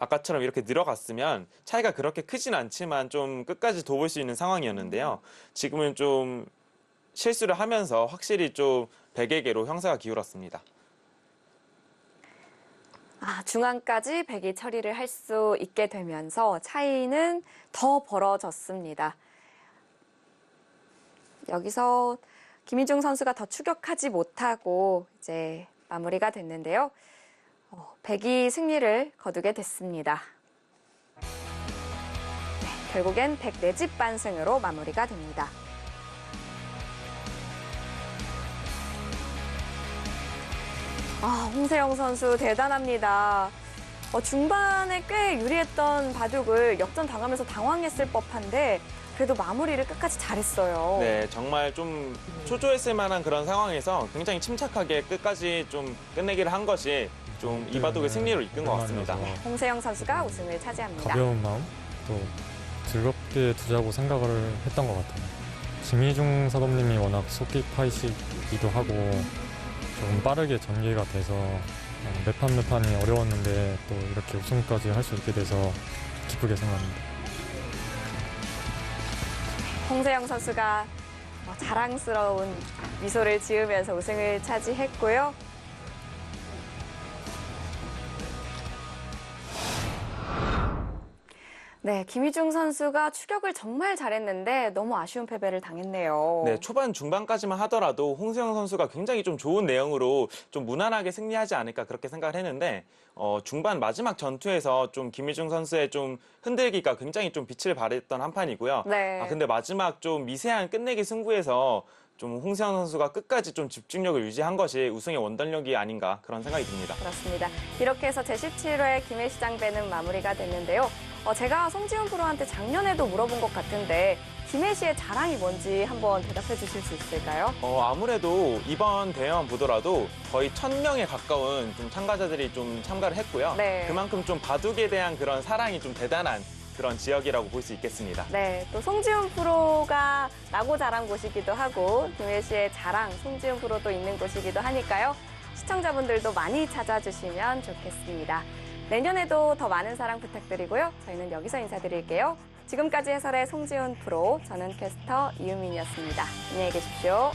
아까처럼 이렇게 늘어갔으면 차이가 그렇게 크진 않지만 좀 끝까지 도볼 수 있는 상황이었는데요. 지금은 좀 실수를 하면서 확실히 좀 백에게로 형사가 기울었습니다. 중앙까지 백이 처리를 할 수 있게 되면서 차이는 더 벌어졌습니다. 여기서 김희중 선수가 더 추격하지 못하고 이제 마무리가 됐는데요. 백이 승리를 거두게 됐습니다. 네, 결국엔 104집 반승으로 마무리가 됩니다. 홍세영 선수 대단합니다. 중반에 꽤 유리했던 바둑을 역전당하면서 당황했을 법한데 그래도 마무리를 끝까지 잘했어요. 네, 정말 좀 초조했을 만한 그런 상황에서 굉장히 침착하게 끝까지 좀 끝내기를 한 것이 좀 이 바둑을 승리로 이끈 것 같습니다. 홍세영 선수가 우승을 차지합니다. 가벼운 마음 또 즐겁게 두자고 생각을 했던 것 같아요. 김희중 사범님이 워낙 속기 파이시기도 하고 조금 빠르게 전개가 돼서 몇 판 몇 판이 어려웠는데 또 이렇게 우승까지 할 수 있게 돼서 기쁘게 생각합니다. 홍세영 선수가 자랑스러운 미소를 지으면서 우승을 차지했고요. 네, 김희중 선수가 추격을 정말 잘했는데 너무 아쉬운 패배를 당했네요. 네, 초반 중반까지만 하더라도 홍세영 선수가 굉장히 좀 좋은 내용으로 좀 무난하게 승리하지 않을까 그렇게 생각을 했는데 중반 마지막 전투에서 좀 김희중 선수의 좀 흔들기가 굉장히 좀 빛을 발했던 한 판이고요. 네. 근데 마지막 좀 미세한 끝내기 승부에서 좀 홍세영 선수가 끝까지 좀 집중력을 유지한 것이 우승의 원동력이 아닌가 그런 생각이 듭니다. 그렇습니다. 이렇게 해서 제17회 김해시장배는 마무리가 됐는데요. 제가 송지훈 프로한테 작년에도 물어본 것 같은데 김해시의 자랑이 뭔지 한번 대답해 주실 수 있을까요? 아무래도 이번 대회만 보더라도 거의 1000명에 가까운 좀 참가자들이 좀 참가를 했고요. 네. 그만큼 좀 바둑에 대한 그런 사랑이 좀 대단한 그런 지역이라고 볼 수 있겠습니다. 네, 또 송지훈 프로가 나고 자란 곳이기도 하고 김해시의 자랑 송지훈 프로도 있는 곳이기도 하니까요. 시청자분들도 많이 찾아주시면 좋겠습니다. 내년에도 더 많은 사랑 부탁드리고요. 저희는 여기서 인사드릴게요. 지금까지 해설의 송지훈 프로, 저는 캐스터 이유민이었습니다. 안녕히 계십시오.